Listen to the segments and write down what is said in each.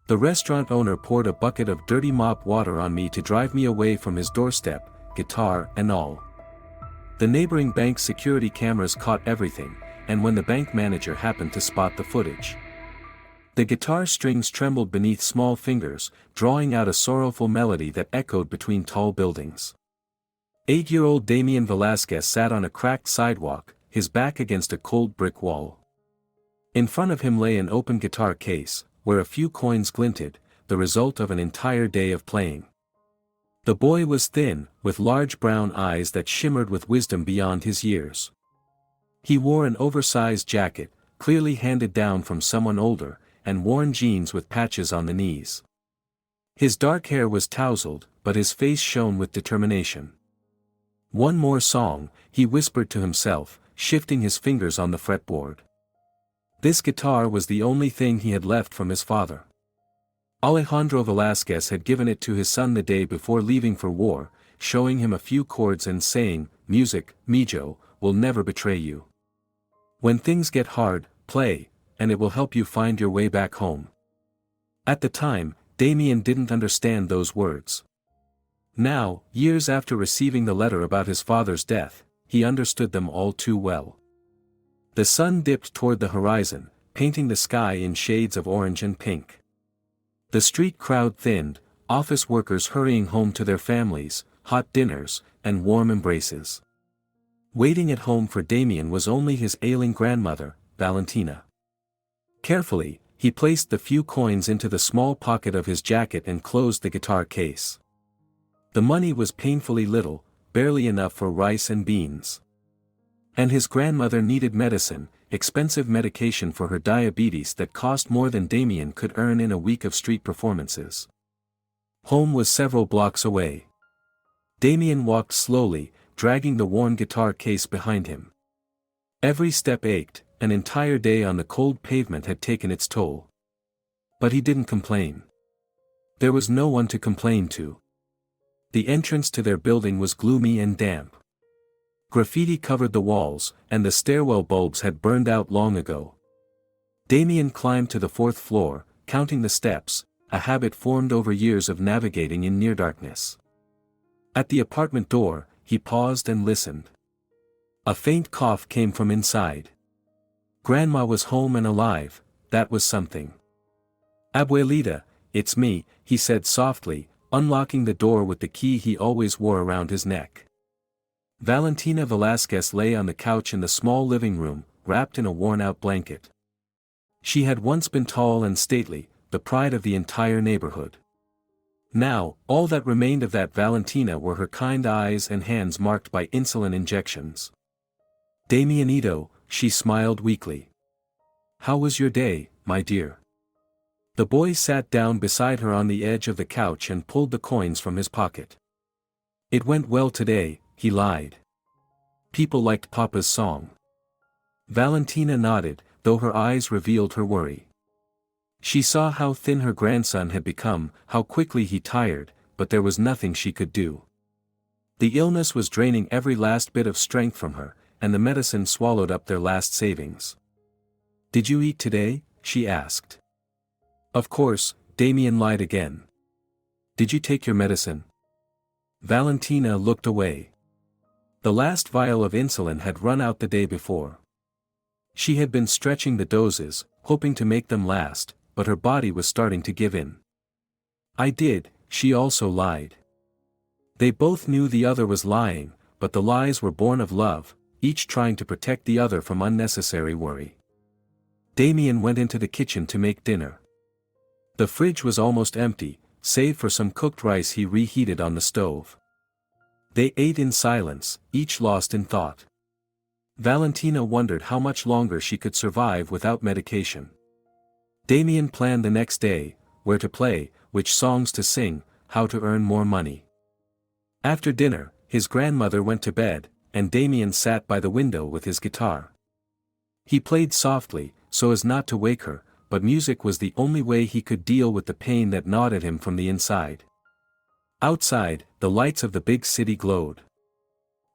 The restaurant owner poured a bucket of dirty mop water on me to drive me away from his doorstep, guitar and all. The neighboring bank's security cameras caught everything, and when the bank manager happened to spot the footage. The guitar strings trembled beneath small fingers, drawing out a sorrowful melody that echoed between tall buildings. 8-year-old Damian Velasquez sat on a cracked sidewalk, his back against a cold brick wall. In front of him lay an open guitar case, where a few coins glinted, the result of an entire day of playing. The boy was thin, with large brown eyes that shimmered with wisdom beyond his years. He wore an oversized jacket, clearly handed down from someone older, and worn jeans with patches on the knees. His dark hair was tousled, but his face shone with determination. "One more song," he whispered to himself, shifting his fingers on the fretboard. This guitar was the only thing he had left from his father. Alejandro Velasquez had given it to his son the day before leaving for war, showing him a few chords and saying, "Music, mijo, will never betray you. When things get hard, play, and it will help you find your way back home." At the time, Damian didn't understand those words. Now, years after receiving the letter about his father's death, he understood them all too well. The sun dipped toward the horizon, painting the sky in shades of orange and pink. The street crowd thinned, office workers hurrying home to their families, hot dinners, and warm embraces. Waiting at home for Damian was only his ailing grandmother, Valentina. Carefully, he placed the few coins into the small pocket of his jacket and closed the guitar case. The money was painfully little, barely enough for rice and beans. And his grandmother needed medicine, expensive medication for her diabetes that cost more than Damian could earn in a week of street performances. Home was several blocks away. Damian walked slowly, dragging the worn guitar case behind him. Every step ached, an entire day on the cold pavement had taken its toll. But he didn't complain. There was no one to complain to. The entrance to their building was gloomy and damp. Graffiti covered the walls, and the stairwell bulbs had burned out long ago. Damian climbed to the 4th floor, counting the steps, a habit formed over years of navigating in near darkness. At the apartment door, he paused and listened. A faint cough came from inside. Grandma was home and alive, that was something. "Abuelita, it's me," he said softly, unlocking the door with the key he always wore around his neck. Valentina Velasquez lay on the couch in the small living room, wrapped in a worn-out blanket. She had once been tall and stately, the pride of the entire neighborhood. Now, all that remained of that Valentina were her kind eyes and hands marked by insulin injections. "Damianito," she smiled weakly. "How was your day, my dear?" The boy sat down beside her on the edge of the couch and pulled the coins from his pocket. "It went well today," he lied. "People liked Papa's song." Valentina nodded, though her eyes revealed her worry. She saw how thin her grandson had become, how quickly he tired, but there was nothing she could do. The illness was draining every last bit of strength from her, and the medicine swallowed up their last savings. "Did you eat today?" she asked. Of course, Damian lied again. "Did you take your medicine?" Valentina looked away. The last vial of insulin had run out the day before. She had been stretching the doses, hoping to make them last, but her body was starting to give in. "I did," she also lied. They both knew the other was lying, but the lies were born of love, each trying to protect the other from unnecessary worry. Damian went into the kitchen to make dinner. The fridge was almost empty, save for some cooked rice he reheated on the stove. They ate in silence, each lost in thought. Valentina wondered how much longer she could survive without medication. Damian planned the next day, where to play, which songs to sing, how to earn more money. After dinner, his grandmother went to bed, and Damian sat by the window with his guitar. He played softly, so as not to wake her, but music was the only way he could deal with the pain that gnawed at him from the inside. Outside, the lights of the big city glowed.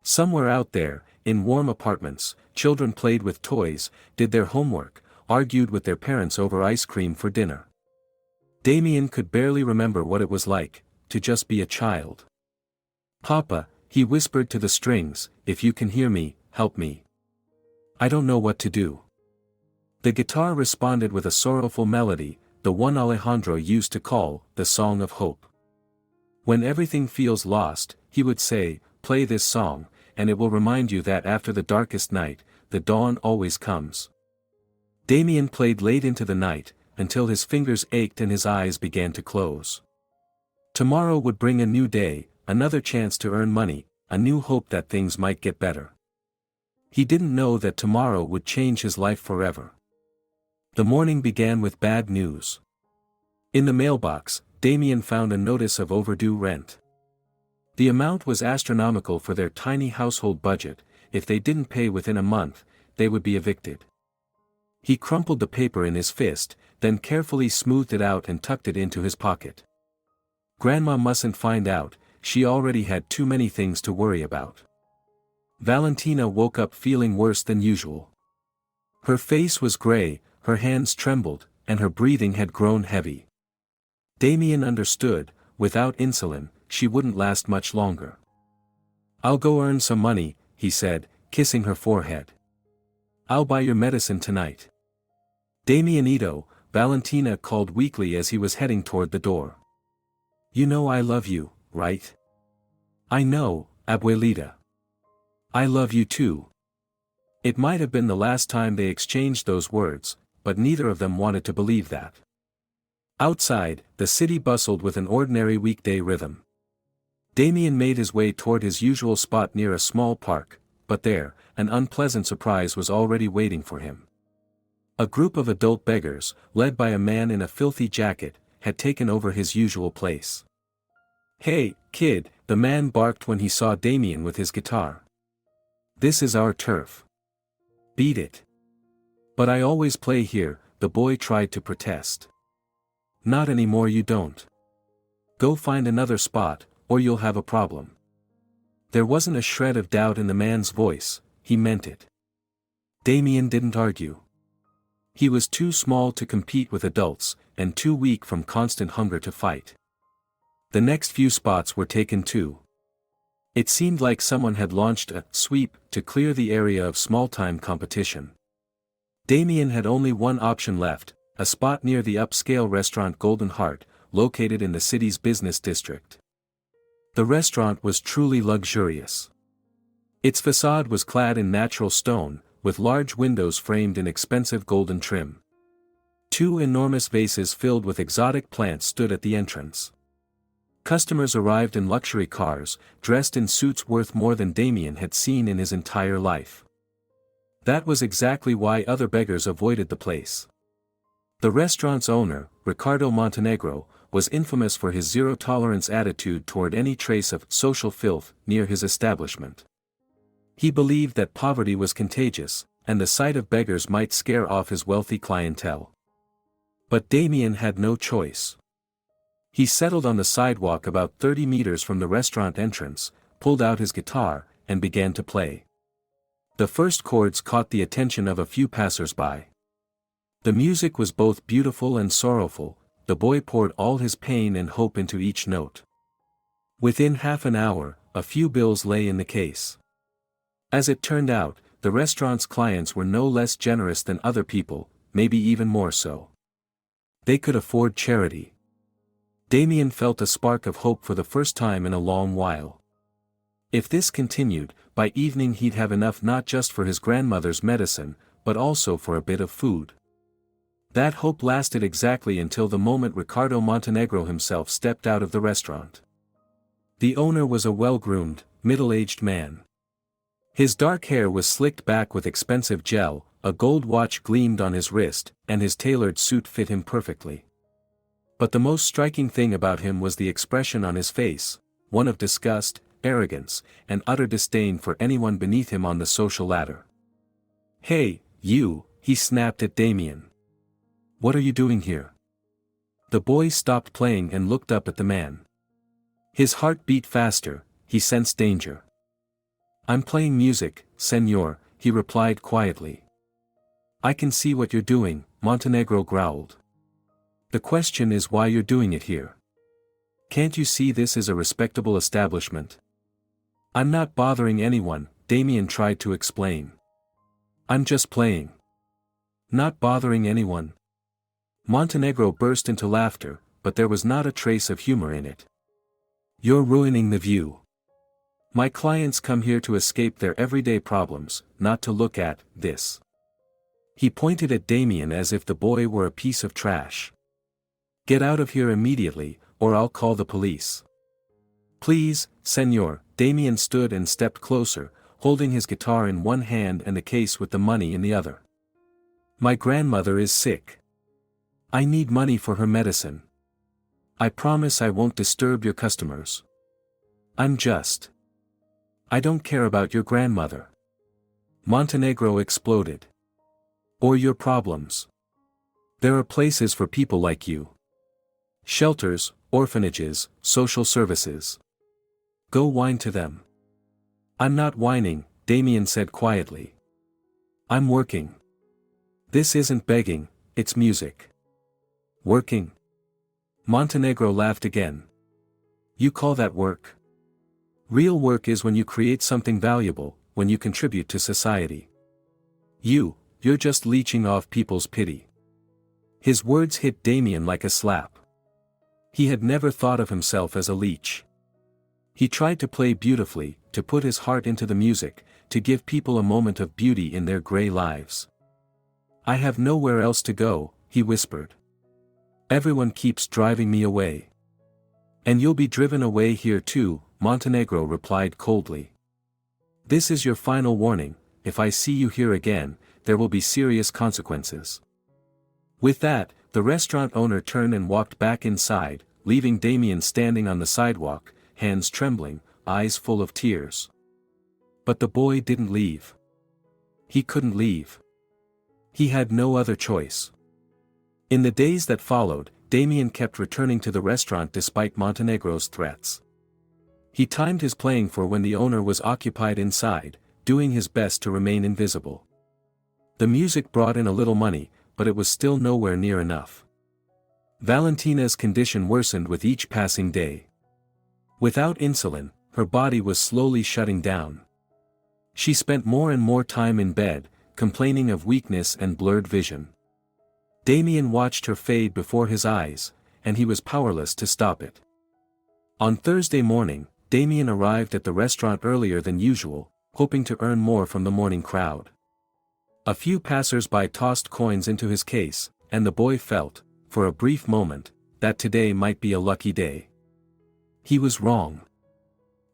Somewhere out there, in warm apartments, children played with toys, did their homework, argued with their parents over ice cream for dinner. Damien could barely remember what it was like, to just be a child. "Papa," he whispered to the strings, "if you can hear me, help me. I don't know what to do." The guitar responded with a sorrowful melody, the one Alejandro used to call, the Song of Hope. When everything feels lost, he would say, "Play this song, and it will remind you that after the darkest night, the dawn always comes." Damien played late into the night, until his fingers ached and his eyes began to close. Tomorrow would bring a new day, another chance to earn money, a new hope that things might get better. He didn't know that tomorrow would change his life forever. The morning began with bad news. In the mailbox, Damien found a notice of overdue rent. The amount was astronomical for their tiny household budget. If they didn't pay within a month, they would be evicted. He crumpled the paper in his fist, then carefully smoothed it out and tucked it into his pocket. Grandma mustn't find out, she already had too many things to worry about. Valentina woke up feeling worse than usual. Her face was gray, her hands trembled, and her breathing had grown heavy. Damien understood, without insulin, she wouldn't last much longer. "I'll go earn some money," he said, kissing her forehead. "I'll buy your medicine tonight." "Damianito," Valentina called weakly as he was heading toward the door. "You know I love you, right?" "I know, abuelita. I love you too." It might have been the last time they exchanged those words, but neither of them wanted to believe that. Outside, the city bustled with an ordinary weekday rhythm. Damien made his way toward his usual spot near a small park, but there, an unpleasant surprise was already waiting for him. A group of adult beggars, led by a man in a filthy jacket, had taken over his usual place. "Hey, kid," the man barked when he saw Damien with his guitar. "This is our turf. Beat it." "But I always play here," the boy tried to protest. "Not anymore, you don't. Go find another spot, or you'll have a problem." There wasn't a shred of doubt in the man's voice, he meant it. Damien didn't argue. He was too small to compete with adults, and too weak from constant hunger to fight. The next few spots were taken too. It seemed like someone had launched a sweep to clear the area of small-time competition. Damien had only one option left, a spot near the upscale restaurant Golden Heart, located in the city's business district. The restaurant was truly luxurious. Its facade was clad in natural stone, with large windows framed in expensive golden trim. Two enormous vases filled with exotic plants stood at the entrance. Customers arrived in luxury cars, dressed in suits worth more than Damien had seen in his entire life. That was exactly why other beggars avoided the place. The restaurant's owner, Ricardo Montenegro, was infamous for his zero-tolerance attitude toward any trace of social filth near his establishment. He believed that poverty was contagious, and the sight of beggars might scare off his wealthy clientele. But Damien had no choice. He settled on the sidewalk about 30 meters from the restaurant entrance, pulled out his guitar, and began to play. The first chords caught the attention of a few passers-by. The music was both beautiful and sorrowful, the boy poured all his pain and hope into each note. Within half an hour, a few bills lay in the case. As it turned out, the restaurant's clients were no less generous than other people, maybe even more so. They could afford charity. Damien felt a spark of hope for the first time in a long while. If this continued, by evening he'd have enough not just for his grandmother's medicine, but also for a bit of food. That hope lasted exactly until the moment Ricardo Montenegro himself stepped out of the restaurant. The owner was a well-groomed, middle-aged man. His dark hair was slicked back with expensive gel, a gold watch gleamed on his wrist, and his tailored suit fit him perfectly. But the most striking thing about him was the expression on his face, one of disgust, arrogance, and utter disdain for anyone beneath him on the social ladder. "Hey, you," he snapped at Damien. "What are you doing here?" The boy stopped playing and looked up at the man. His heart beat faster, he sensed danger. "I'm playing music, senor," he replied quietly. "I can see what you're doing," Montenegro growled. The question is why you're doing it here. Can't you see this is a respectable establishment? I'm not bothering anyone, Damien tried to explain. I'm just playing. Not bothering anyone. Montenegro burst into laughter, but there was not a trace of humor in it. You're ruining the view. My clients come here to escape their everyday problems, not to look at this. He pointed at Damien as if the boy were a piece of trash. Get out of here immediately, or I'll call the police. Please, senor. Damien stood and stepped closer, holding his guitar in one hand and the case with the money in the other. My grandmother is sick. I need money for her medicine. I promise I won't disturb your customers. I don't care about your grandmother. Montenegro exploded. Or your problems. There are places for people like you. Shelters, orphanages, social services. Go whine to them. I'm not whining, Damien said quietly. I'm working. This isn't begging, it's music. Working? Montenegro laughed again. You call that work? Real work is when you create something valuable, when you contribute to society. You're just leeching off people's pity. His words hit Damien like a slap. He had never thought of himself as a leech. He tried to play beautifully, to put his heart into the music, to give people a moment of beauty in their gray lives. I have nowhere else to go, he whispered. Everyone keeps driving me away. And you'll be driven away here too, Montenegro replied coldly. This is your final warning, if I see you here again, there will be serious consequences. With that, the restaurant owner turned and walked back inside, leaving Damien standing on the sidewalk, hands trembling, eyes full of tears. But the boy didn't leave. He couldn't leave. He had no other choice. In the days that followed, Damien kept returning to the restaurant despite Montenegro's threats. He timed his playing for when the owner was occupied inside, doing his best to remain invisible. The music brought in a little money, but it was still nowhere near enough. Valentina's condition worsened with each passing day. Without insulin, her body was slowly shutting down. She spent more and more time in bed, complaining of weakness and blurred vision. Damien watched her fade before his eyes, and he was powerless to stop it. On Thursday morning, Damien arrived at the restaurant earlier than usual, hoping to earn more from the morning crowd. A few passers-by tossed coins into his case, and the boy felt, for a brief moment, that today might be a lucky day. He was wrong.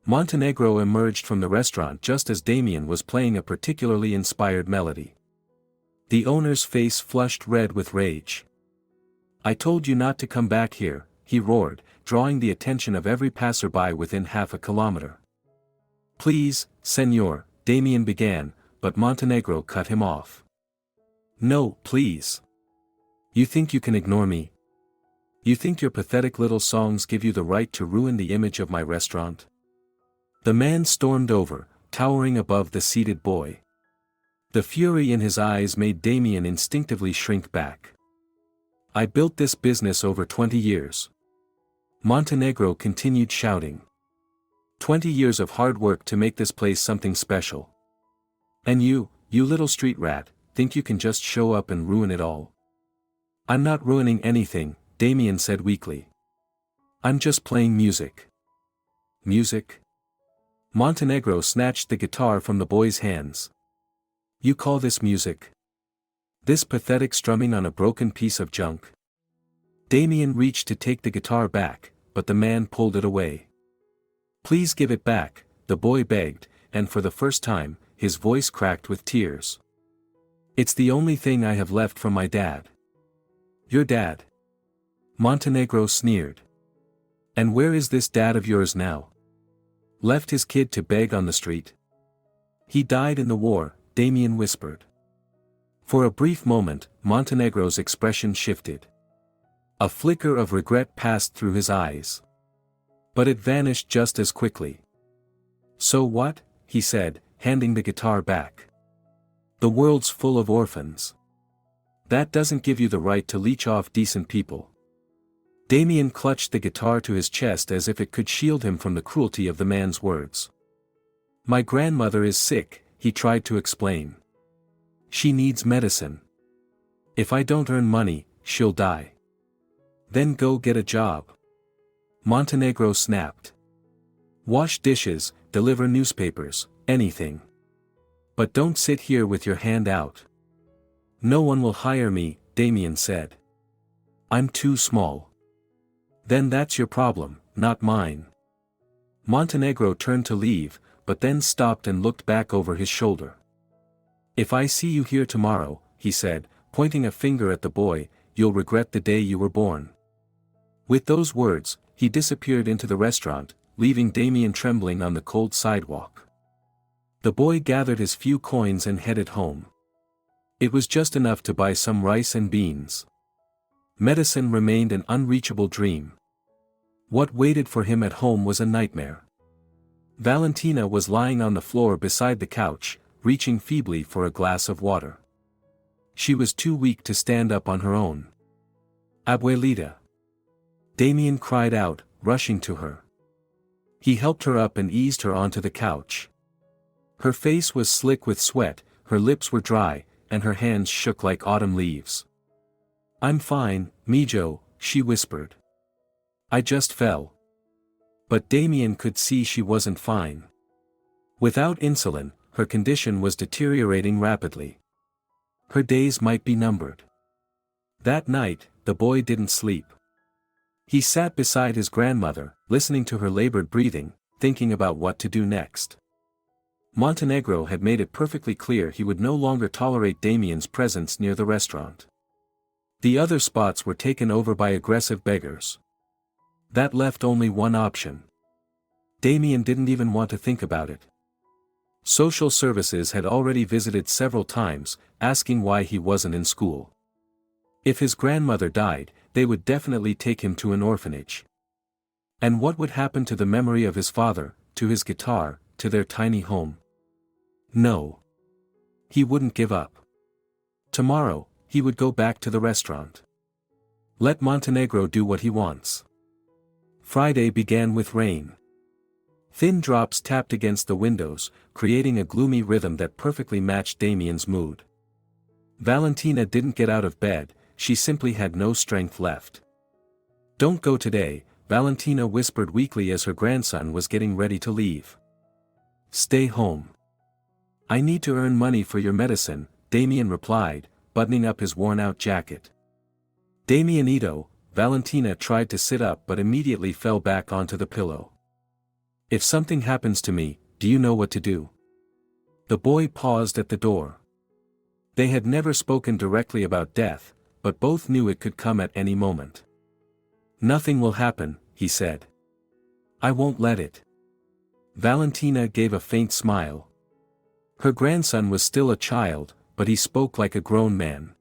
Montenegro emerged from the restaurant just as Damien was playing a particularly inspired melody. The owner's face flushed red with rage. I told you not to come back here, he roared, drawing the attention of every passerby within half a kilometer. Please, senor, Damien began, but Montenegro cut him off. No, please. You think you can ignore me? You think your pathetic little songs give you the right to ruin the image of my restaurant? The man stormed over, towering above the seated boy. The fury in his eyes made Damien instinctively shrink back. I built this business over 20 years. Montenegro continued shouting. 20 years of hard work to make this place something special. And you little street rat, think you can just show up and ruin it all? I'm not ruining anything, Damien said weakly. I'm just playing music. Music? Montenegro snatched the guitar from the boy's hands. You call this music? This pathetic strumming on a broken piece of junk? Damien reached to take the guitar back, but the man pulled it away. Please give it back, the boy begged, and for the first time, his voice cracked with tears. It's the only thing I have left from my dad. Your dad? Montenegro sneered. And where is this dad of yours now? Left his kid to beg on the street? He died in the war, Damien whispered. For a brief moment, Montenegro's expression shifted. A flicker of regret passed through his eyes. But it vanished just as quickly. So what? He said, handing the guitar back. The world's full of orphans. That doesn't give you the right to leech off decent people. Damien clutched the guitar to his chest as if it could shield him from the cruelty of the man's words. My grandmother is sick, he tried to explain. She needs medicine. If I don't earn money, she'll die. Then go get a job. Montenegro snapped. Wash dishes, deliver newspapers, anything. But don't sit here with your hand out. No one will hire me, Damien said. I'm too small. Then that's your problem, not mine. Montenegro turned to leave, but then stopped and looked back over his shoulder. If I see you here tomorrow, he said, pointing a finger at the boy, you'll regret the day you were born. With those words, he disappeared into the restaurant, leaving Damien trembling on the cold sidewalk. The boy gathered his few coins and headed home. It was just enough to buy some rice and beans. Medicine remained an unreachable dream. What waited for him at home was a nightmare. Valentina was lying on the floor beside the couch, reaching feebly for a glass of water. She was too weak to stand up on her own. Abuelita! Damien cried out, rushing to her. He helped her up and eased her onto the couch. Her face was slick with sweat, her lips were dry, and her hands shook like autumn leaves. I'm fine, Mijo, she whispered. I just fell. But Damien could see she wasn't fine. Without insulin, her condition was deteriorating rapidly. Her days might be numbered. That night, the boy didn't sleep. He sat beside his grandmother, listening to her labored breathing, thinking about what to do next. Montenegro had made it perfectly clear he would no longer tolerate Damien's presence near the restaurant. The other spots were taken over by aggressive beggars. That left only one option. Damien didn't even want to think about it. Social services had already visited several times, asking why he wasn't in school. If his grandmother died, they would definitely take him to an orphanage. And what would happen to the memory of his father, to his guitar, to their tiny home? No. He wouldn't give up. Tomorrow, he would go back to the restaurant. Let Montenegro do what he wants. Friday began with rain. Thin drops tapped against the windows, creating a gloomy rhythm that perfectly matched Damien's mood. Valentina didn't get out of bed, she simply had no strength left. Don't go today, Valentina whispered weakly as her grandson was getting ready to leave. Stay home. I need to earn money for your medicine, Damien replied, buttoning up his worn-out jacket. Damianito, Valentina tried to sit up but immediately fell back onto the pillow. If something happens to me, do you know what to do? The boy paused at the door. They had never spoken directly about death, but both knew it could come at any moment. Nothing will happen, he said. I won't let it. Valentina gave a faint smile. Her grandson was still a child, but he spoke like a grown man.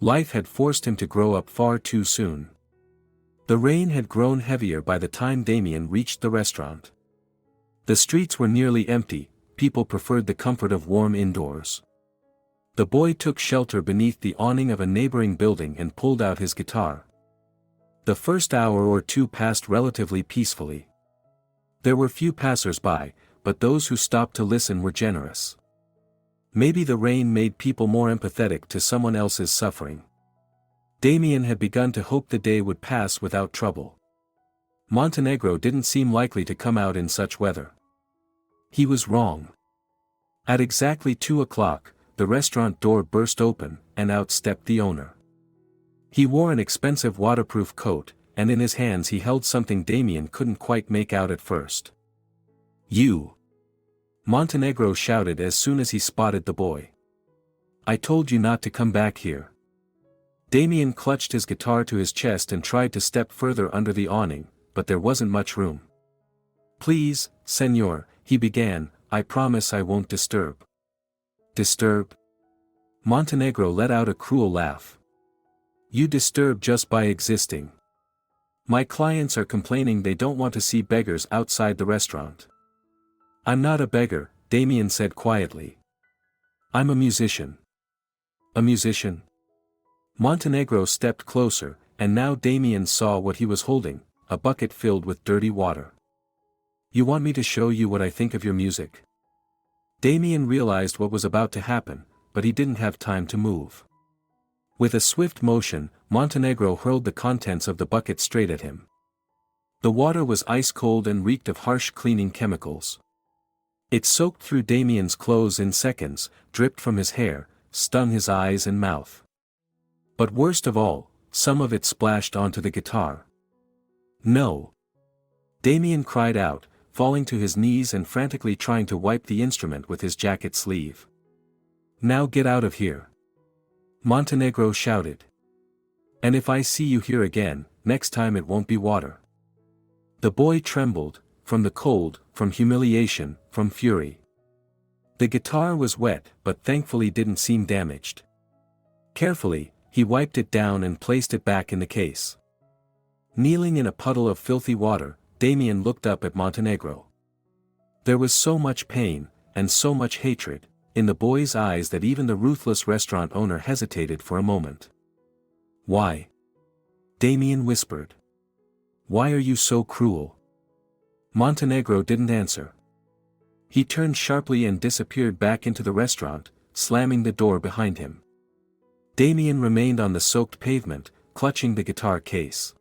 Life had forced him to grow up far too soon. The rain had grown heavier by the time Damien reached the restaurant. The streets were nearly empty, people preferred the comfort of warm indoors. The boy took shelter beneath the awning of a neighboring building and pulled out his guitar. The first hour or two passed relatively peacefully. There were few passers-by, but those who stopped to listen were generous. Maybe the rain made people more empathetic to someone else's suffering. Damien had begun to hope the day would pass without trouble. Montenegro didn't seem likely to come out in such weather. He was wrong. At exactly 2 o'clock, the restaurant door burst open, and out stepped the owner. He wore an expensive waterproof coat, and in his hands he held something Damien couldn't quite make out at first. You! Montenegro shouted as soon as he spotted the boy. I told you not to come back here. Damien clutched his guitar to his chest and tried to step further under the awning, but there wasn't much room. Please, senor, he began, I promise I won't disturb. Disturb? Montenegro let out a cruel laugh. You disturb just by existing. My clients are complaining they don't want to see beggars outside the restaurant. I'm not a beggar, Damien said quietly. I'm a musician. A musician? Montenegro stepped closer, and now Damien saw what he was holding, a bucket filled with dirty water. "You want me to show you what I think of your music?" Damien realized what was about to happen, but he didn't have time to move. With a swift motion, Montenegro hurled the contents of the bucket straight at him. The water was ice cold and reeked of harsh cleaning chemicals. It soaked through Damien's clothes in seconds, dripped from his hair, stung his eyes and mouth. But worst of all, some of it splashed onto the guitar. "No!" Damien cried out, falling to his knees and frantically trying to wipe the instrument with his jacket sleeve. "Now get out of here!" Montenegro shouted. "And if I see you here again, next time it won't be water." The boy trembled, from the cold, from humiliation, from fury. The guitar was wet but thankfully didn't seem damaged. Carefully, he wiped it down and placed it back in the case. Kneeling in a puddle of filthy water, Damien looked up at Montenegro. There was so much pain, and so much hatred, in the boy's eyes that even the ruthless restaurant owner hesitated for a moment. "Why?" Damien whispered. "Why are you so cruel?" Montenegro didn't answer. He turned sharply and disappeared back into the restaurant, slamming the door behind him. Damien remained on the soaked pavement, clutching the guitar case.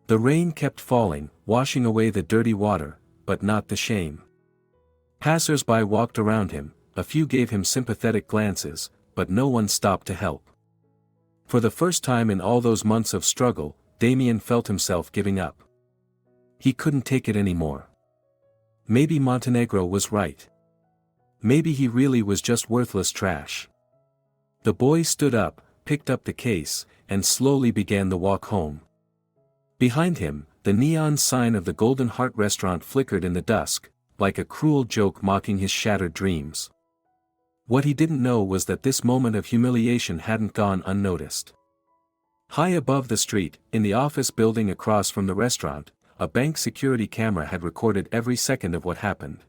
The rain kept falling, washing away the dirty water, but not the shame. Passers-by walked around him, a few gave him sympathetic glances, but no one stopped to help. For the first time in all those months of struggle, Damien felt himself giving up. He couldn't take it anymore. Maybe Montenegro was right. Maybe he really was just worthless trash. The boy stood up, picked up the case, and slowly began the walk home. Behind him, the neon sign of the Golden Heart restaurant flickered in the dusk, like a cruel joke mocking his shattered dreams. What he didn't know was that this moment of humiliation hadn't gone unnoticed. High above the street, in the office building across from the restaurant, a bank security camera had recorded every second of what happened.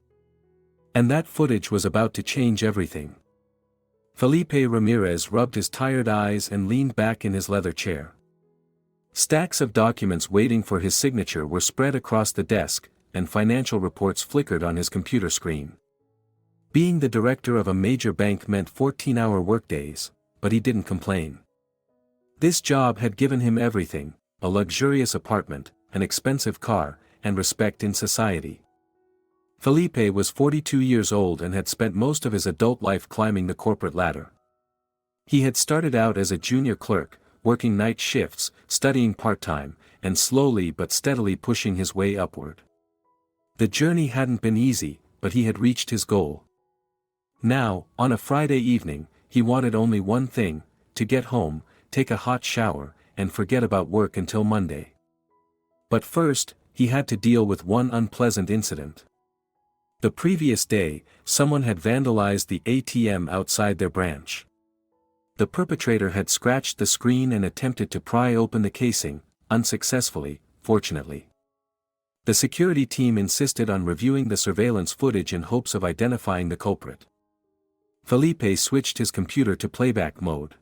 And that footage was about to change everything. Felipe Ramirez rubbed his tired eyes and leaned back in his leather chair. Stacks of documents waiting for his signature were spread across the desk, and financial reports flickered on his computer screen. Being the director of a major bank meant 14-hour workdays, but he didn't complain. This job had given him everything: a luxurious apartment, an expensive car, and respect in society. Felipe was 42 years old and had spent most of his adult life climbing the corporate ladder. He had started out as a junior clerk, working night shifts, studying part-time, and slowly but steadily pushing his way upward. The journey hadn't been easy, but he had reached his goal. Now, on a Friday evening, he wanted only one thing: to get home, take a hot shower, and forget about work until Monday. But first, he had to deal with one unpleasant incident. The previous day, someone had vandalized the ATM outside their branch. The perpetrator had scratched the screen and attempted to pry open the casing, unsuccessfully, fortunately. The security team insisted on reviewing the surveillance footage in hopes of identifying the culprit. Felipe switched his computer to playback mode.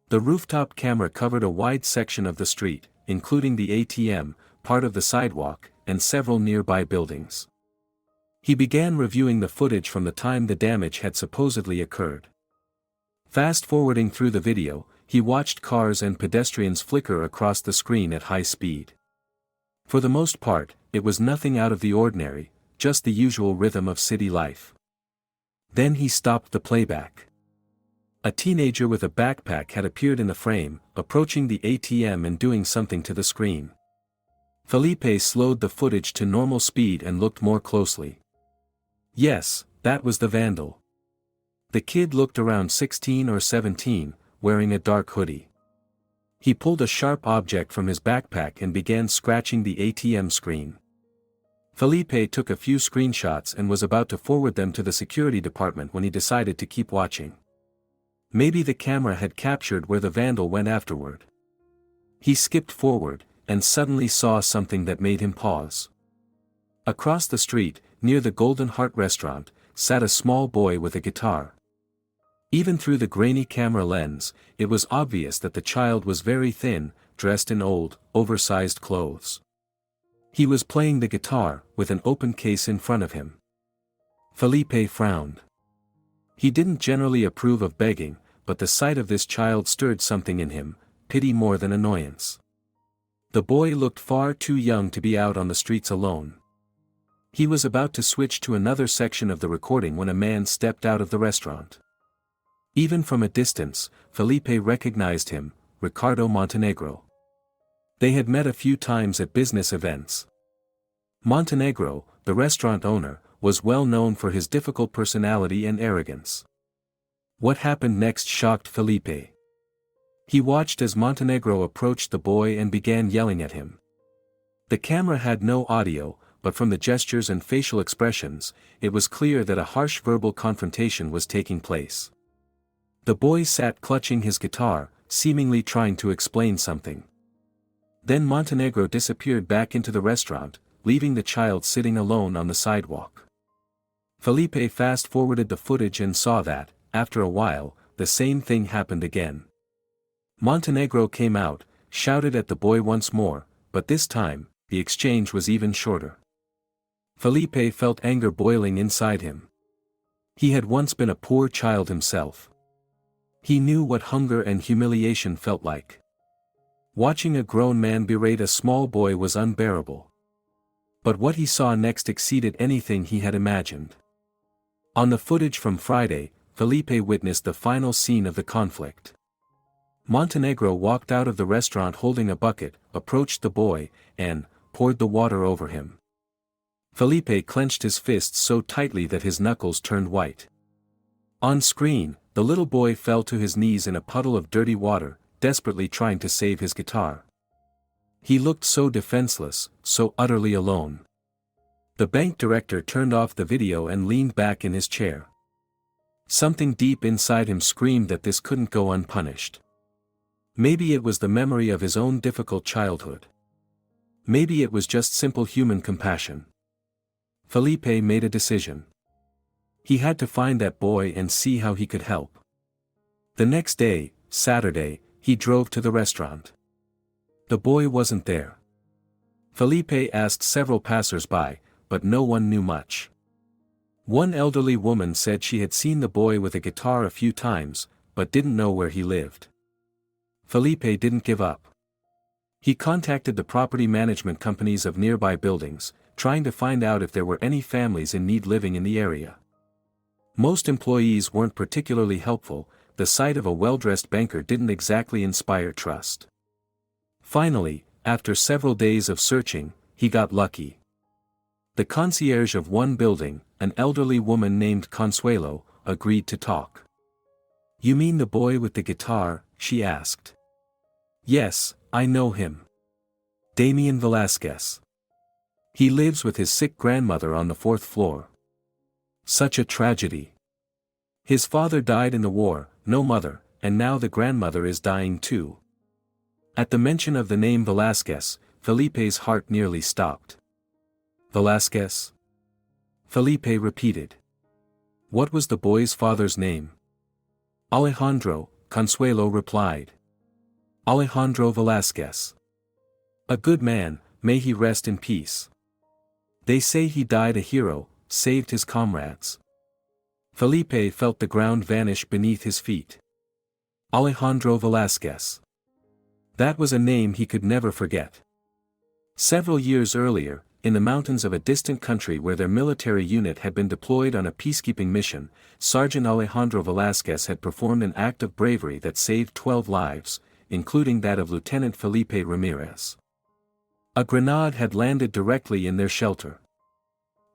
The rooftop camera covered a wide section of the street, including the ATM, part of the sidewalk, and several nearby buildings. He began reviewing the footage from the time the damage had supposedly occurred. Fast-forwarding through the video, he watched cars and pedestrians flicker across the screen at high speed. For the most part, it was nothing out of the ordinary, just the usual rhythm of city life. Then he stopped the playback. A teenager with a backpack had appeared in the frame, approaching the ATM and doing something to the screen. Felipe slowed the footage to normal speed and looked more closely. Yes, that was the vandal. The kid looked around 16 or 17, wearing a dark hoodie. He pulled a sharp object from his backpack and began scratching the ATM screen. Felipe took a few screenshots and was about to forward them to the security department when he decided to keep watching. Maybe the camera had captured where the vandal went afterward. He skipped forward, and suddenly saw something that made him pause. Across the street, near the Golden Heart restaurant, sat a small boy with a guitar. Even through the grainy camera lens, it was obvious that the child was very thin, dressed in old, oversized clothes. He was playing the guitar, with an open case in front of him. Felipe frowned. He didn't generally approve of begging, but the sight of this child stirred something in him, pity more than annoyance. The boy looked far too young to be out on the streets alone. He was about to switch to another section of the recording when a man stepped out of the restaurant. Even from a distance, Felipe recognized him, Ricardo Montenegro. They had met a few times at business events. Montenegro, the restaurant owner, was well known for his difficult personality and arrogance. What happened next shocked Felipe. He watched as Montenegro approached the boy and began yelling at him. The camera had no audio, but from the gestures and facial expressions, it was clear that a harsh verbal confrontation was taking place. The boy sat clutching his guitar, seemingly trying to explain something. Then Montenegro disappeared back into the restaurant, leaving the child sitting alone on the sidewalk. Felipe fast-forwarded the footage and saw that, after a while, the same thing happened again. Montenegro came out, shouted at the boy once more, but this time, the exchange was even shorter. Felipe felt anger boiling inside him. He had once been a poor child himself. He knew what hunger and humiliation felt like. Watching a grown man berate a small boy was unbearable. But what he saw next exceeded anything he had imagined. On the footage from Friday, Felipe witnessed the final scene of the conflict. Montenegro walked out of the restaurant holding a bucket, approached the boy, and poured the water over him. Felipe clenched his fists so tightly that his knuckles turned white. On screen, the little boy fell to his knees in a puddle of dirty water, desperately trying to save his guitar. He looked so defenseless, so utterly alone. The bank director turned off the video and leaned back in his chair. Something deep inside him screamed that this couldn't go unpunished. Maybe it was the memory of his own difficult childhood. Maybe it was just simple human compassion. Felipe made a decision. He had to find that boy and see how he could help. The next day, Saturday, he drove to the restaurant. The boy wasn't there. Felipe asked several passers-by, but no one knew much. One elderly woman said she had seen the boy with a guitar a few times, but didn't know where he lived. Felipe didn't give up. He contacted the property management companies of nearby buildings, trying to find out if there were any families in need living in the area. Most employees weren't particularly helpful. The sight of a well-dressed banker didn't exactly inspire trust. Finally, after several days of searching, he got lucky. The concierge of one building, an elderly woman named Consuelo, agreed to talk. "You mean the boy with the guitar?" she asked. "Yes, I know him. Damian Velasquez. He lives with his sick grandmother on the 4th floor. Such a tragedy. His father died in the war, no mother, and now the grandmother is dying too." At the mention of the name Velasquez, Felipe's heart nearly stopped. "Velasquez?" Felipe repeated. "What was the boy's father's name?" "Alejandro," Consuelo replied. "Alejandro Velasquez. A good man, may he rest in peace. They say he died a hero, saved his comrades." Felipe felt the ground vanish beneath his feet. Alejandro Velasquez. That was a name he could never forget. Several years earlier, in the mountains of a distant country where their military unit had been deployed on a peacekeeping mission, Sergeant Alejandro Velasquez had performed an act of bravery that saved 12 lives, including that of Lieutenant Felipe Ramirez. A grenade had landed directly in their shelter.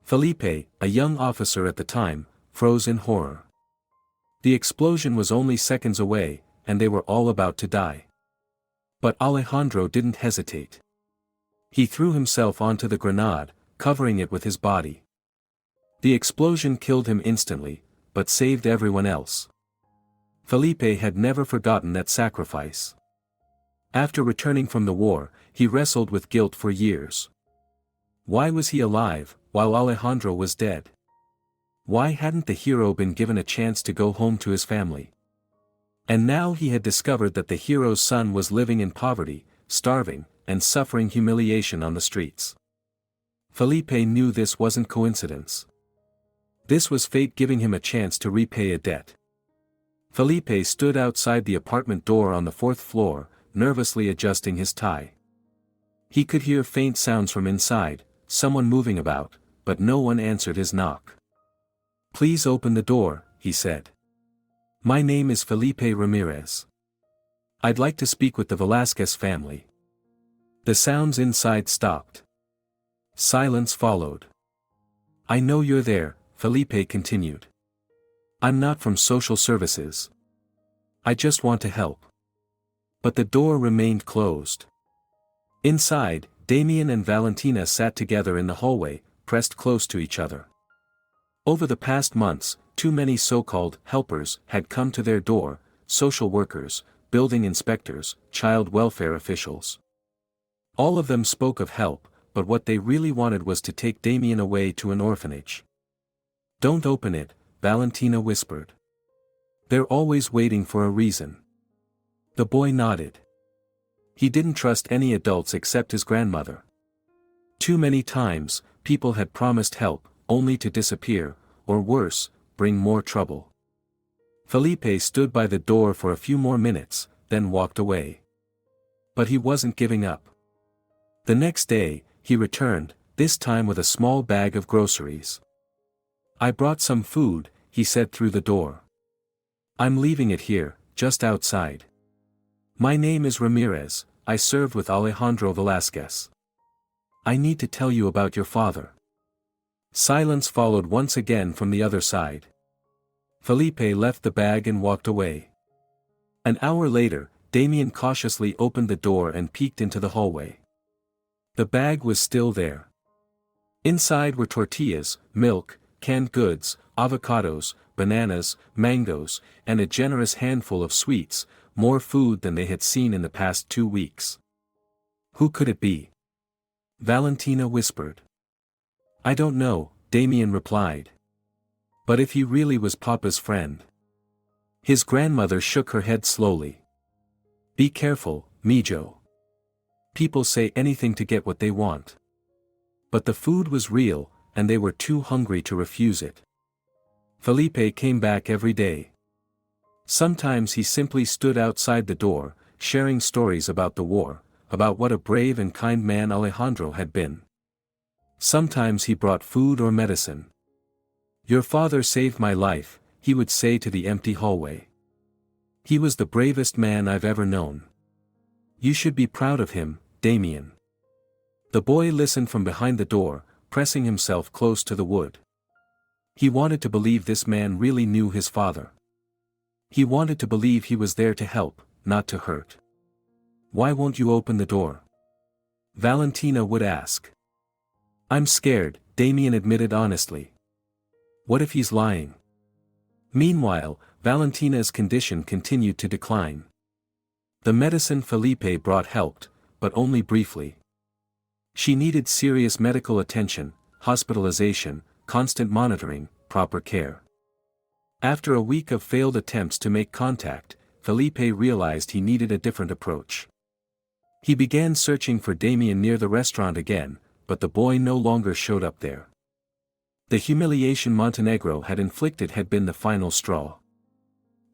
Felipe, a young officer at the time, froze in horror. The explosion was only seconds away, and they were all about to die. But Alejandro didn't hesitate. He threw himself onto the grenade, covering it with his body. The explosion killed him instantly, but saved everyone else. Felipe had never forgotten that sacrifice. After returning from the war, he wrestled with guilt for years. Why was he alive, while Alejandro was dead? Why hadn't the hero been given a chance to go home to his family? And now he had discovered that the hero's son was living in poverty, starving, and suffering humiliation on the streets. Felipe knew this wasn't coincidence. This was fate giving him a chance to repay a debt. Felipe stood outside the apartment door on the 4th floor, nervously adjusting his tie. He could hear faint sounds from inside, someone moving about, but no one answered his knock. "Please open the door," he said. "My name is Felipe Ramirez. I'd like to speak with the Velasquez family." The sounds inside stopped. Silence followed. "I know you're there," Felipe continued. "I'm not from social services. I just want to help." But the door remained closed. Inside, Damien and Valentina sat together in the hallway, pressed close to each other. Over the past months, too many so-called helpers had come to their door, social workers, building inspectors, child welfare officials. All of them spoke of help, but what they really wanted was to take Damien away to an orphanage. "Don't open it," Valentina whispered. "They're always waiting for a reason." The boy nodded. He didn't trust any adults except his grandmother. Too many times, people had promised help, only to disappear, or worse, bring more trouble. Felipe stood by the door for a few more minutes, then walked away. But he wasn't giving up. The next day, he returned, this time with a small bag of groceries. "I brought some food," he said through the door. "I'm leaving it here, just outside. My name is Ramirez, I served with Alejandro Velasquez. I need to tell you about your father." Silence followed once again from the other side. Felipe left the bag and walked away. An hour later, Damien cautiously opened the door and peeked into the hallway. The bag was still there. Inside were tortillas, milk, canned goods, avocados, bananas, mangoes, and a generous handful of sweets, more food than they had seen in the past 2 weeks. "Who could it be?" Valentina whispered. "I don't know," Damien replied. "But if he really was Papa's friend." His grandmother shook her head slowly. "Be careful, Mijo. People say anything to get what they want." But the food was real, and they were too hungry to refuse it. Felipe came back every day. Sometimes he simply stood outside the door, sharing stories about the war, about what a brave and kind man Alejandro had been. Sometimes he brought food or medicine. "Your father saved my life," he would say to the empty hallway. "He was the bravest man I've ever known. You should be proud of him, Damien." The boy listened from behind the door, pressing himself close to the wood. He wanted to believe this man really knew his father. He wanted to believe he was there to help, not to hurt. "Why won't you open the door?" Valentina would ask. "I'm scared," Damien admitted honestly. "What if he's lying?" Meanwhile, Valentina's condition continued to decline. The medicine Felipe brought helped, but only briefly. She needed serious medical attention, hospitalization, constant monitoring, proper care. After a week of failed attempts to make contact, Felipe realized he needed a different approach. He began searching for Damien near the restaurant again, but the boy no longer showed up there. The humiliation Montenegro had inflicted had been the final straw.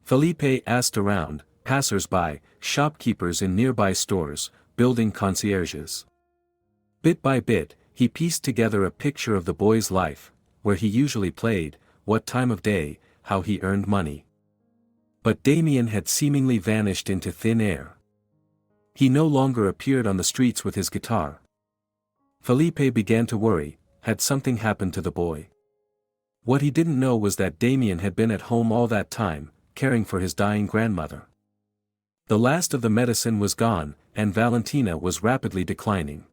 Felipe asked around, passers-by, shopkeepers in nearby stores, building concierges. Bit by bit, he pieced together a picture of the boy's life, where he usually played, what time of day, how he earned money. But Damien had seemingly vanished into thin air. He no longer appeared on the streets with his guitar. Felipe began to worry, had something happened to the boy? What he didn't know was that Damien had been at home all that time, caring for his dying grandmother. The last of the medicine was gone, and Valentina was rapidly declining.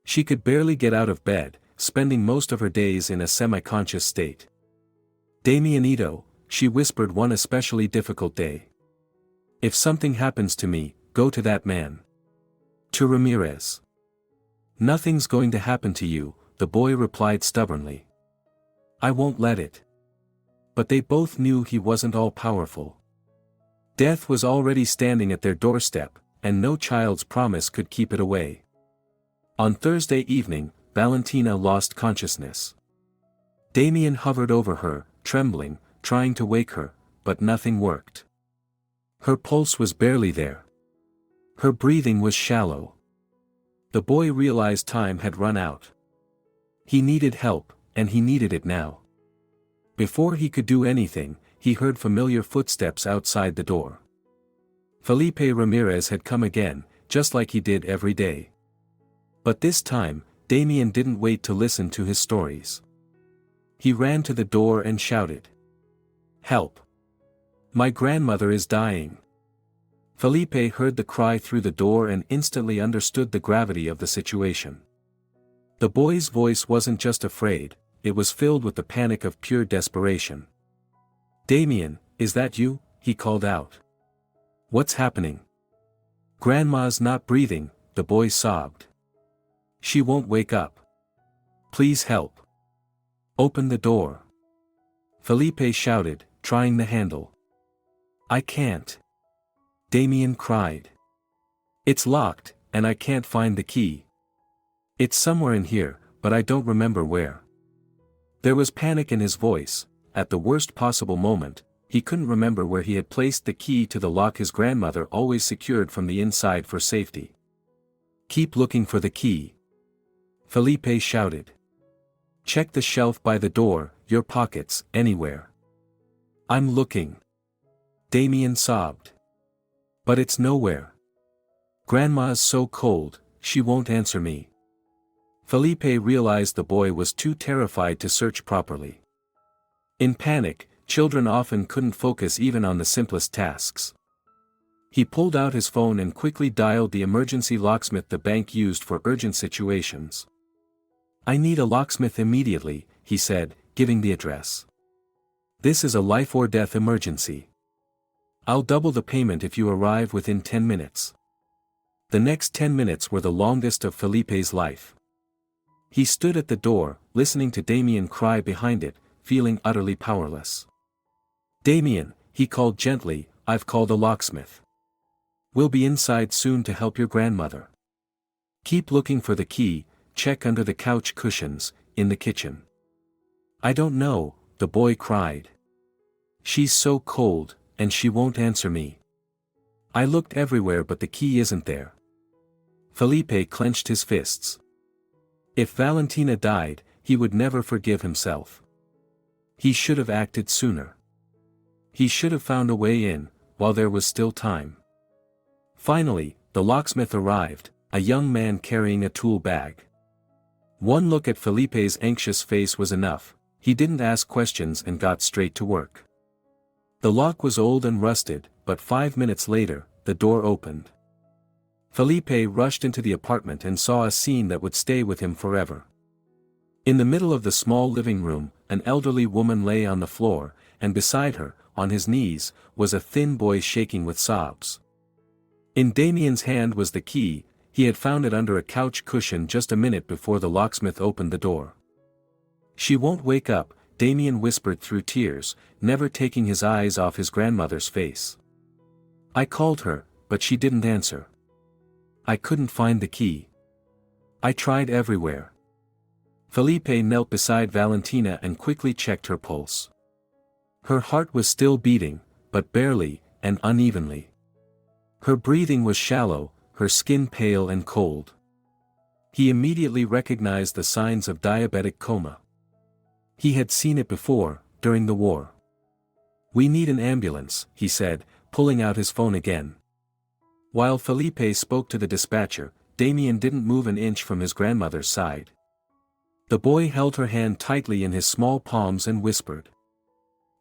She could barely get out of bed, spending most of her days in a semi-conscious state. "Damianito," she whispered one especially difficult day. "If something happens to me, go to that man. To Ramirez." "Nothing's going to happen to you," the boy replied stubbornly. "I won't let it." But they both knew he wasn't all-powerful. Death was already standing at their doorstep, and no child's promise could keep it away. On Thursday evening, Valentina lost consciousness. Damien hovered over her, trembling, trying to wake her, but nothing worked. Her pulse was barely there. Her breathing was shallow. The boy realized time had run out. He needed help, and he needed it now. Before he could do anything, he heard familiar footsteps outside the door. Felipe Ramirez had come again, just like he did every day. But this time, Damien didn't wait to listen to his stories. He ran to the door and shouted, "Help! My grandmother is dying." Felipe heard the cry through the door and instantly understood the gravity of the situation. The boy's voice wasn't just afraid, it was filled with the panic of pure desperation. "Damien, is that you?" he called out. "What's happening?" "Grandma's not breathing," the boy sobbed. "She won't wake up. Please help. Open the door." Felipe shouted, trying the handle. "I can't." Damien cried. "It's locked, and I can't find the key. It's somewhere in here, but I don't remember where." There was panic in his voice. At the worst possible moment, he couldn't remember where he had placed the key to the lock his grandmother always secured from the inside for safety. "Keep looking for the key," Felipe shouted. "Check the shelf by the door, your pockets, anywhere." "I'm looking." Damien sobbed. "But it's nowhere. Grandma's so cold, she won't answer me." Felipe realized the boy was too terrified to search properly. In panic, children often couldn't focus even on the simplest tasks. He pulled out his phone and quickly dialed the emergency locksmith the bank used for urgent situations. "I need a locksmith immediately," he said, giving the address. "This is a life-or-death emergency. I'll double the payment if you arrive within 10 minutes. The next 10 minutes were the longest of Felipe's life. He stood at the door, listening to Damien cry behind it, feeling utterly powerless. "Damien," he called gently, "I've called a locksmith. We'll be inside soon to help your grandmother. Keep looking for the key, check under the couch cushions, in the kitchen." "I don't know," the boy cried. "She's so cold, and she won't answer me. I looked everywhere but the key isn't there." Felipe clenched his fists. If Valentina died, he would never forgive himself. He should have acted sooner. He should have found a way in, while there was still time. Finally, the locksmith arrived, a young man carrying a tool bag. One look at Felipe's anxious face was enough. He didn't ask questions and got straight to work. The lock was old and rusted, but 5 minutes later, the door opened. Felipe rushed into the apartment and saw a scene that would stay with him forever. In the middle of the small living room, an elderly woman lay on the floor, and beside her, on his knees, was a thin boy shaking with sobs. In Damien's hand was the key. He had found it under a couch cushion just a minute before the locksmith opened the door. "She won't wake up," Damien whispered through tears, never taking his eyes off his grandmother's face. "I called her, but she didn't answer. I couldn't find the key. I tried everywhere." Felipe knelt beside Valentina and quickly checked her pulse. Her heart was still beating, but barely, and unevenly. Her breathing was shallow, her skin pale and cold. He immediately recognized the signs of diabetic coma. He had seen it before, during the war. "We need an ambulance," he said, pulling out his phone again. While Felipe spoke to the dispatcher, Damien didn't move an inch from his grandmother's side. The boy held her hand tightly in his small palms and whispered,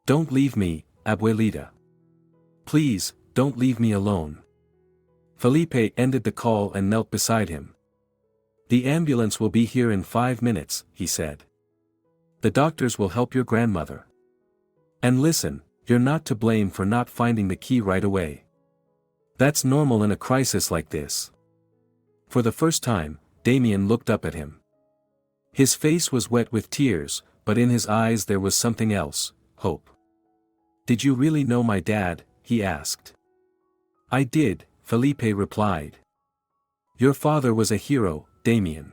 "Don't leave me, abuelita. Please, don't leave me alone." Felipe ended the call and knelt beside him. "The ambulance will be here in 5 minutes," he said. "The doctors will help your grandmother. And listen, you're not to blame for not finding the key right away. That's normal in a crisis like this." For the first time, Damien looked up at him. His face was wet with tears, but in his eyes there was something else, hope. "Did you really know my dad?" he asked. "I did," Felipe replied. Your father was a hero, Damien.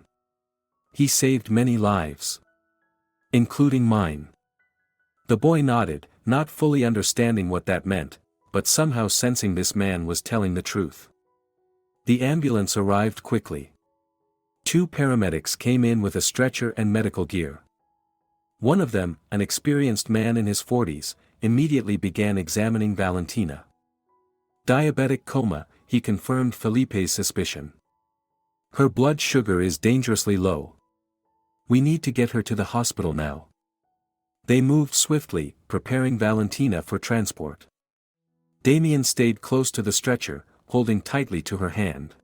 He saved many lives. Including mine. The boy nodded, not fully understanding what that meant, but somehow sensing this man was telling the truth. The ambulance arrived quickly. 2 paramedics came in with a stretcher and medical gear. One of them, an experienced man in his 40s, immediately began examining Valentina. Diabetic coma, he confirmed Felipe's suspicion. Her blood sugar is dangerously low. We need to get her to the hospital now. They moved swiftly, preparing Valentina for transport. Damien stayed close to the stretcher, holding tightly to her hand.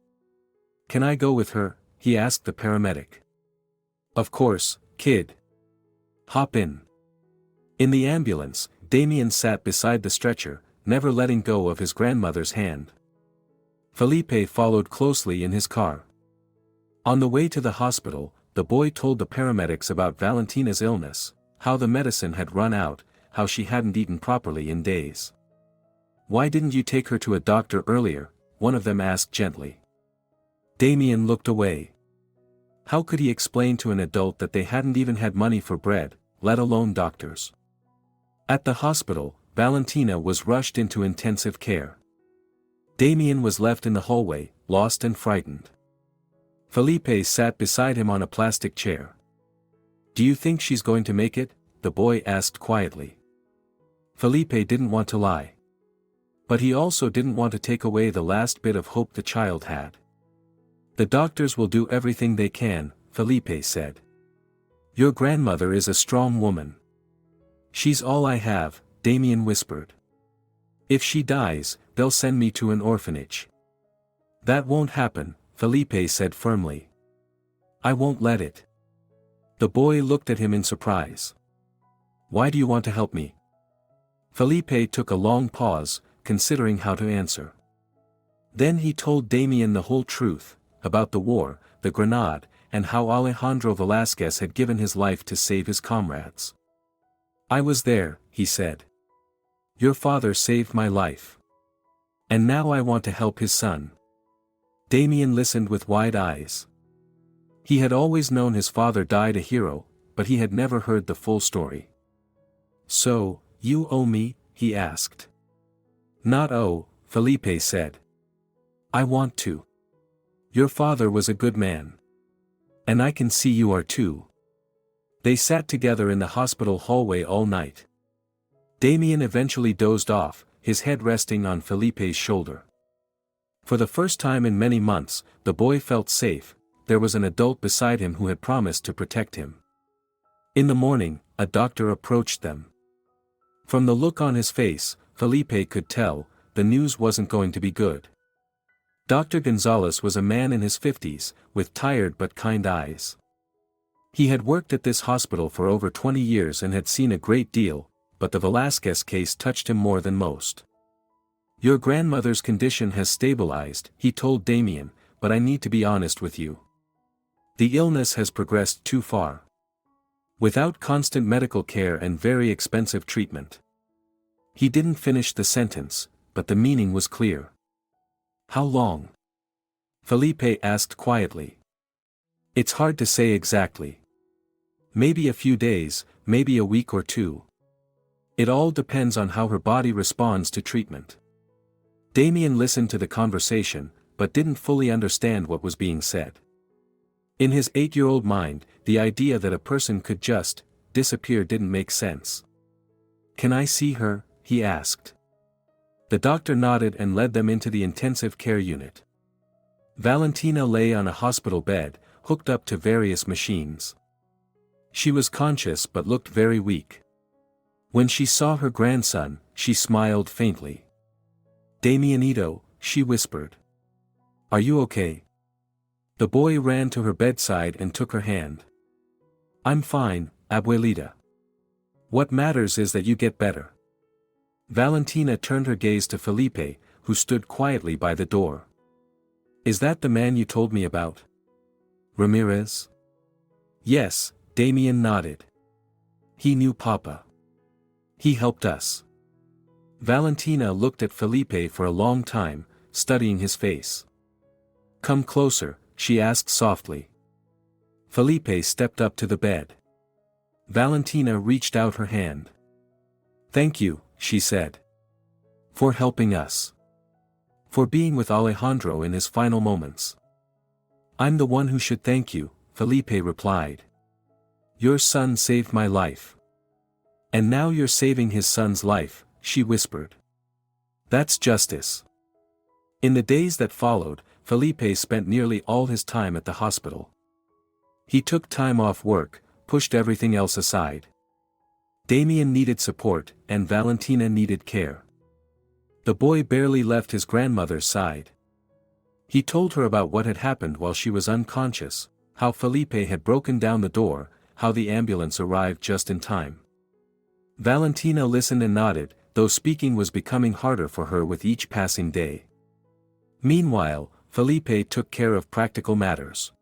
Can I go with her? He asked the paramedic. Of course, kid. Hop in. In the ambulance, Damien sat beside the stretcher, never letting go of his grandmother's hand. Felipe followed closely in his car. On the way to the hospital, the boy told the paramedics about Valentina's illness, how the medicine had run out, how she hadn't eaten properly in days. Why didn't you take her to a doctor earlier? One of them asked gently. Damien looked away. How could he explain to an adult that they hadn't even had money for bread, let alone doctors? At the hospital, Valentina was rushed into intensive care. Damien was left in the hallway, lost and frightened. Felipe sat beside him on a plastic chair. Do you think she's going to make it? The boy asked quietly. Felipe didn't want to lie. But he also didn't want to take away the last bit of hope the child had. The doctors will do everything they can, Felipe said. Your grandmother is a strong woman. She's all I have, Damien whispered. If she dies, they'll send me to an orphanage. That won't happen, Felipe said firmly. I won't let it. The boy looked at him in surprise. Why do you want to help me? Felipe took a long pause, considering how to answer. Then he told Damien the whole truth, about the war, the grenade, and how Alejandro Velasquez had given his life to save his comrades. I was there, he said. Your father saved my life. And now I want to help his son. Damien listened with wide eyes. He had always known his father died a hero, but he had never heard the full story. So, you owe me? He asked. Not owe, Felipe said. I want to. Your father was a good man. And I can see you are too. They sat together in the hospital hallway all night. Damien eventually dozed off, his head resting on Felipe's shoulder. For the first time in many months, the boy felt safe. There was an adult beside him who had promised to protect him. In the morning, a doctor approached them. From the look on his face, Felipe could tell, the news wasn't going to be good. Dr. Gonzalez was a man in his 50s, with tired but kind eyes. He had worked at this hospital for over 20 years and had seen a great deal, but the Velasquez case touched him more than most. Your grandmother's condition has stabilized, he told Damien, but I need to be honest with you. The illness has progressed too far. Without constant medical care and very expensive treatment. He didn't finish the sentence, but the meaning was clear. How long? Felipe asked quietly. It's hard to say exactly. Maybe a few days, maybe a week or 2. It all depends on how her body responds to treatment. Damien listened to the conversation, but didn't fully understand what was being said. In his 8-year-old mind, the idea that a person could just disappear didn't make sense. Can I see her? He asked. The doctor nodded and led them into the intensive care unit. Valentina lay on a hospital bed, hooked up to various machines. She was conscious but looked very weak. When she saw her grandson, she smiled faintly. Damianito, she whispered. Are you okay? The boy ran to her bedside and took her hand. I'm fine, abuelita. What matters is that you get better. Valentina turned her gaze to Felipe, who stood quietly by the door. Is that the man you told me about? Ramirez? Yes, Damien nodded. He knew Papa. He helped us. Valentina looked at Felipe for a long time, studying his face. "Come closer," she asked softly. Felipe stepped up to the bed. Valentina reached out her hand. "Thank you," she said. "For helping us. For being with Alejandro in his final moments." "I'm the one who should thank you," Felipe replied. "Your son saved my life. And now you're saving his son's life," she whispered. "That's justice." In the days that followed, Felipe spent nearly all his time at the hospital. He took time off work, pushed everything else aside. Damien needed support, and Valentina needed care. The boy barely left his grandmother's side. He told her about what had happened while she was unconscious, how Felipe had broken down the door, how the ambulance arrived just in time. Valentina listened and nodded, though speaking was becoming harder for her with each passing day. Meanwhile, Felipe took care of practical matters.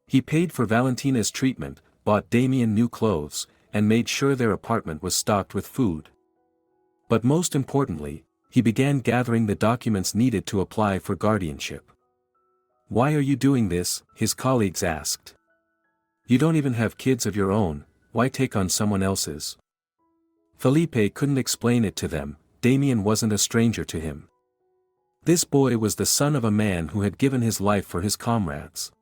He paid for Valentina's treatment, bought Damien new clothes, and made sure their apartment was stocked with food. But most importantly, he began gathering the documents needed to apply for guardianship. "Why are you doing this?" his colleagues asked. "You don't even have kids of your own, why take on someone else's?" Felipe couldn't explain it to them. Damien wasn't a stranger to him. This boy was the son of a man who had given his life for his comrades.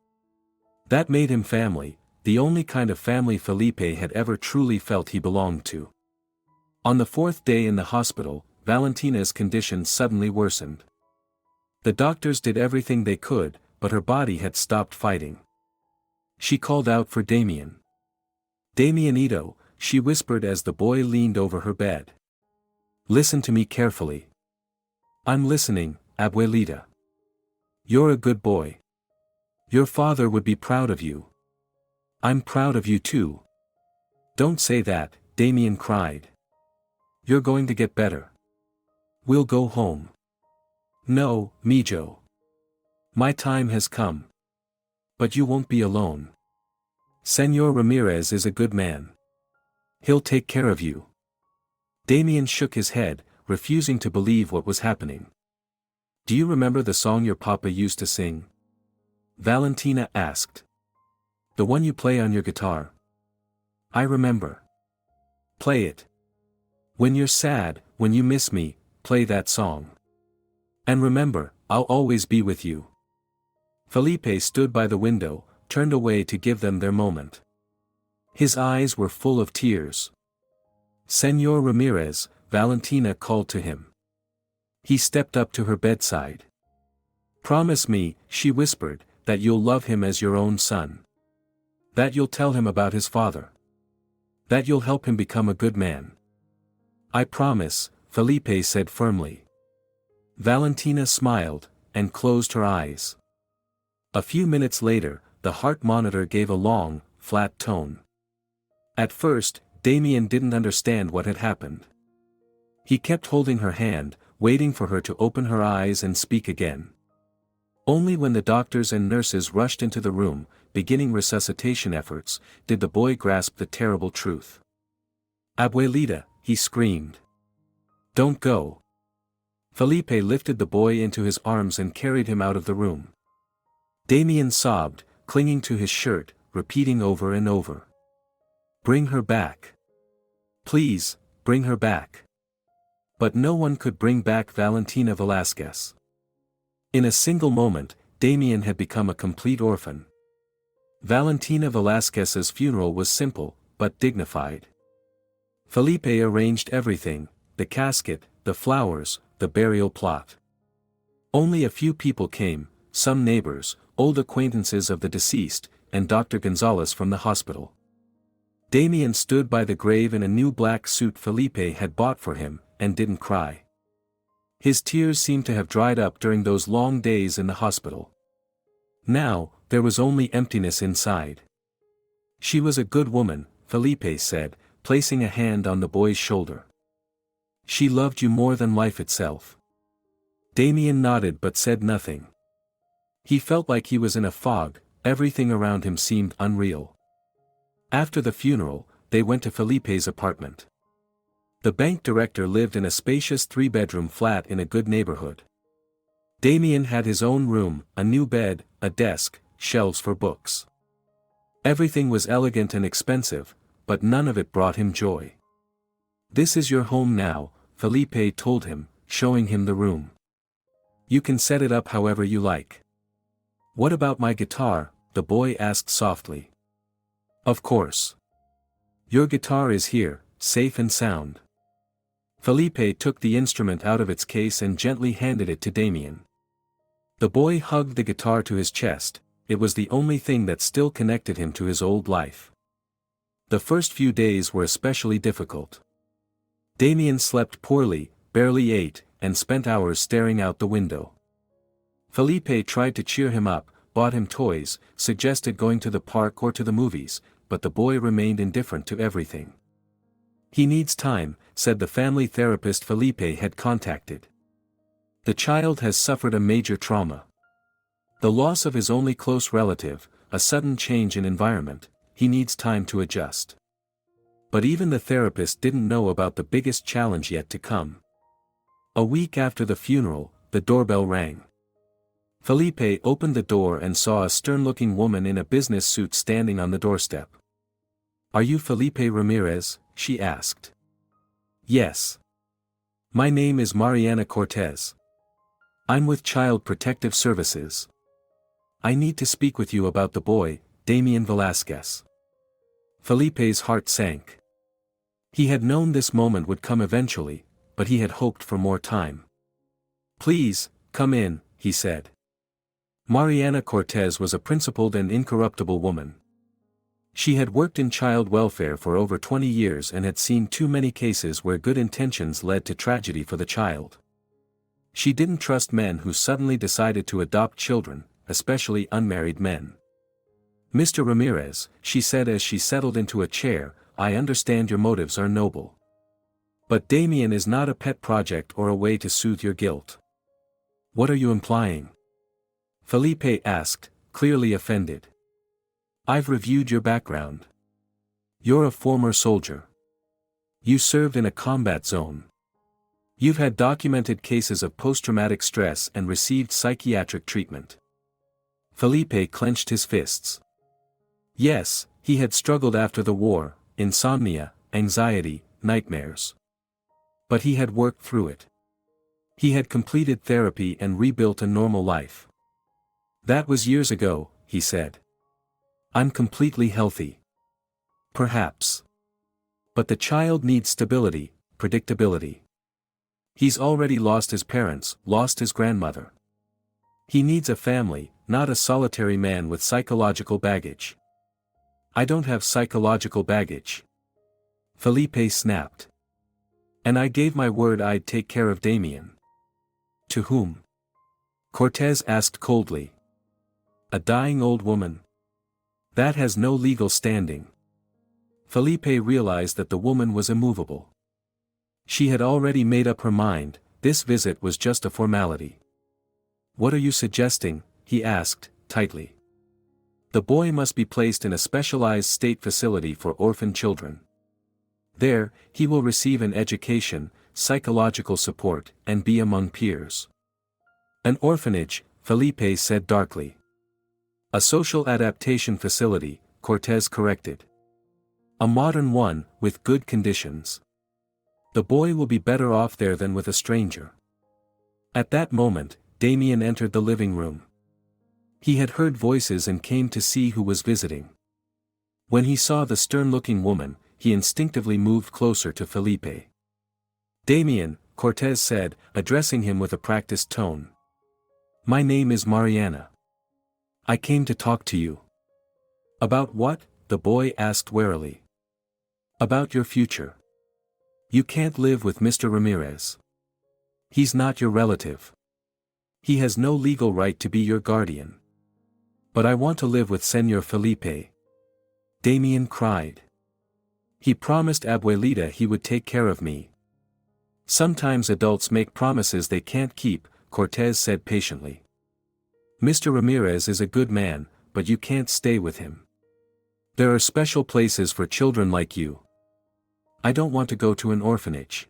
That made him family, the only kind of family Felipe had ever truly felt he belonged to. On the fourth day in the hospital, Valentina's condition suddenly worsened. The doctors did everything they could, but her body had stopped fighting. She called out for Damien. "Damianito," she whispered as the boy leaned over her bed. "Listen to me carefully." "I'm listening, Abuelita." "You're a good boy. Your father would be proud of you." "I'm proud of you too." "Don't say that," Damien cried. "You're going to get better. We'll go home." "No, Mijo. My time has come. But you won't be alone. Señor Ramirez is a good man. He'll take care of you." Damien shook his head, refusing to believe what was happening. "Do you remember the song your papa used to sing?" Valentina asked. "The one you play on your guitar?" "I remember." "Play it. When you're sad, when you miss me, play that song. And remember, I'll always be with you." Felipe stood by the window, turned away to give them their moment. His eyes were full of tears. "Señor Ramirez," Valentina called to him. He stepped up to her bedside. "Promise me," she whispered, "that you'll love him as your own son. That you'll tell him about his father. That you'll help him become a good man." "I promise," Felipe said firmly. Valentina smiled, and closed her eyes. A few minutes later, the heart monitor gave a long, flat tone. At first, Damien didn't understand what had happened. He kept holding her hand, waiting for her to open her eyes and speak again. Only when the doctors and nurses rushed into the room, beginning resuscitation efforts, did the boy grasp the terrible truth. "Abuelita," he screamed. "Don't go." Felipe lifted the boy into his arms and carried him out of the room. Damien sobbed, clinging to his shirt, repeating over and over. "Bring her back. Please, bring her back." But no one could bring back Valentina Velasquez. In a single moment, Damien had become a complete orphan. Valentina Velasquez's funeral was simple, but dignified. Felipe arranged everything: the casket, the flowers, the burial plot. Only a few people came, some neighbors, old acquaintances of the deceased, and Dr. Gonzalez from the hospital. Damien stood by the grave in a new black suit Felipe had bought for him, and didn't cry. His tears seemed to have dried up during those long days in the hospital. Now, there was only emptiness inside. "She was a good woman," Felipe said, placing a hand on the boy's shoulder. "She loved you more than life itself." Damien nodded but said nothing. He felt like he was in a fog, everything around him seemed unreal. After the funeral, they went to Felipe's apartment. The bank director lived in a spacious 3-bedroom flat in a good neighborhood. Damien had his own room, a new bed, a desk, shelves for books. Everything was elegant and expensive, but none of it brought him joy. "This is your home now," Felipe told him, showing him the room. "You can set it up however you like." "What about my guitar?" the boy asked softly. "Of course. Your guitar is here, safe and sound." Felipe took the instrument out of its case and gently handed it to Damien. The boy hugged the guitar to his chest. It was the only thing that still connected him to his old life. The first few days were especially difficult. Damien slept poorly, barely ate, and spent hours staring out the window. Felipe tried to cheer him up, bought him toys, suggested going to the park or to the movies, but the boy remained indifferent to everything. "He needs time," said the family therapist Felipe had contacted. "The child has suffered a major trauma. The loss of his only close relative, a sudden change in environment, he needs time to adjust." But even the therapist didn't know about the biggest challenge yet to come. A week after the funeral, the doorbell rang. Felipe opened the door and saw a stern-looking woman in a business suit standing on the doorstep. "Are you Felipe Ramirez?" she asked. "Yes. My name is Mariana Cortez. I'm with Child Protective Services. I need to speak with you about the boy, Damien Velasquez." Felipe's heart sank. He had known this moment would come eventually, but he had hoped for more time. "Please, come in," he said. Mariana Cortez was a principled and incorruptible woman. She had worked in child welfare for over 20 years and had seen too many cases where good intentions led to tragedy for the child. She didn't trust men who suddenly decided to adopt children, especially unmarried men. "Mr. Ramirez," she said as she settled into a chair, "I understand your motives are noble. But Damien is not a pet project or a way to soothe your guilt." "What are you implying?" Felipe asked, clearly offended. "I've reviewed your background. You're a former soldier. You served in a combat zone. You've had documented cases of post-traumatic stress and received psychiatric treatment." Felipe clenched his fists. Yes, he had struggled after the war, insomnia, anxiety, nightmares. But he had worked through it. He had completed therapy and rebuilt a normal life. "That was years ago," he said. "I'm completely healthy." "Perhaps. But the child needs stability, predictability. He's already lost his parents, lost his grandmother. He needs a family, not a solitary man with psychological baggage." "I don't have psychological baggage," Felipe snapped. "And I gave my word I'd take care of Damien." "To whom?" Cortez asked coldly. "A dying old woman. That has no legal standing." Felipe realized that the woman was immovable. She had already made up her mind, this visit was just a formality. "What are you suggesting?" he asked, tightly. "The boy must be placed in a specialized state facility for orphan children. There, he will receive an education, psychological support, and be among peers." "An orphanage," Felipe said darkly. "A social adaptation facility," Cortez corrected. "A modern one, with good conditions. The boy will be better off there than with a stranger." At that moment, Damien entered the living room. He had heard voices and came to see who was visiting. When he saw the stern-looking woman, he instinctively moved closer to Felipe. "Damien," Cortez said, addressing him with a practiced tone. "My name is Mariana. I came to talk to you." "About what?" the boy asked warily. "About your future. You can't live with Mr. Ramirez. He's not your relative. He has no legal right to be your guardian." "But I want to live with Señor Felipe," Damien cried. "He promised Abuelita he would take care of me." "Sometimes adults make promises they can't keep," Cortez said patiently. "Mr. Ramirez is a good man, but you can't stay with him. There are special places for children like you." "I don't want to go to an orphanage,"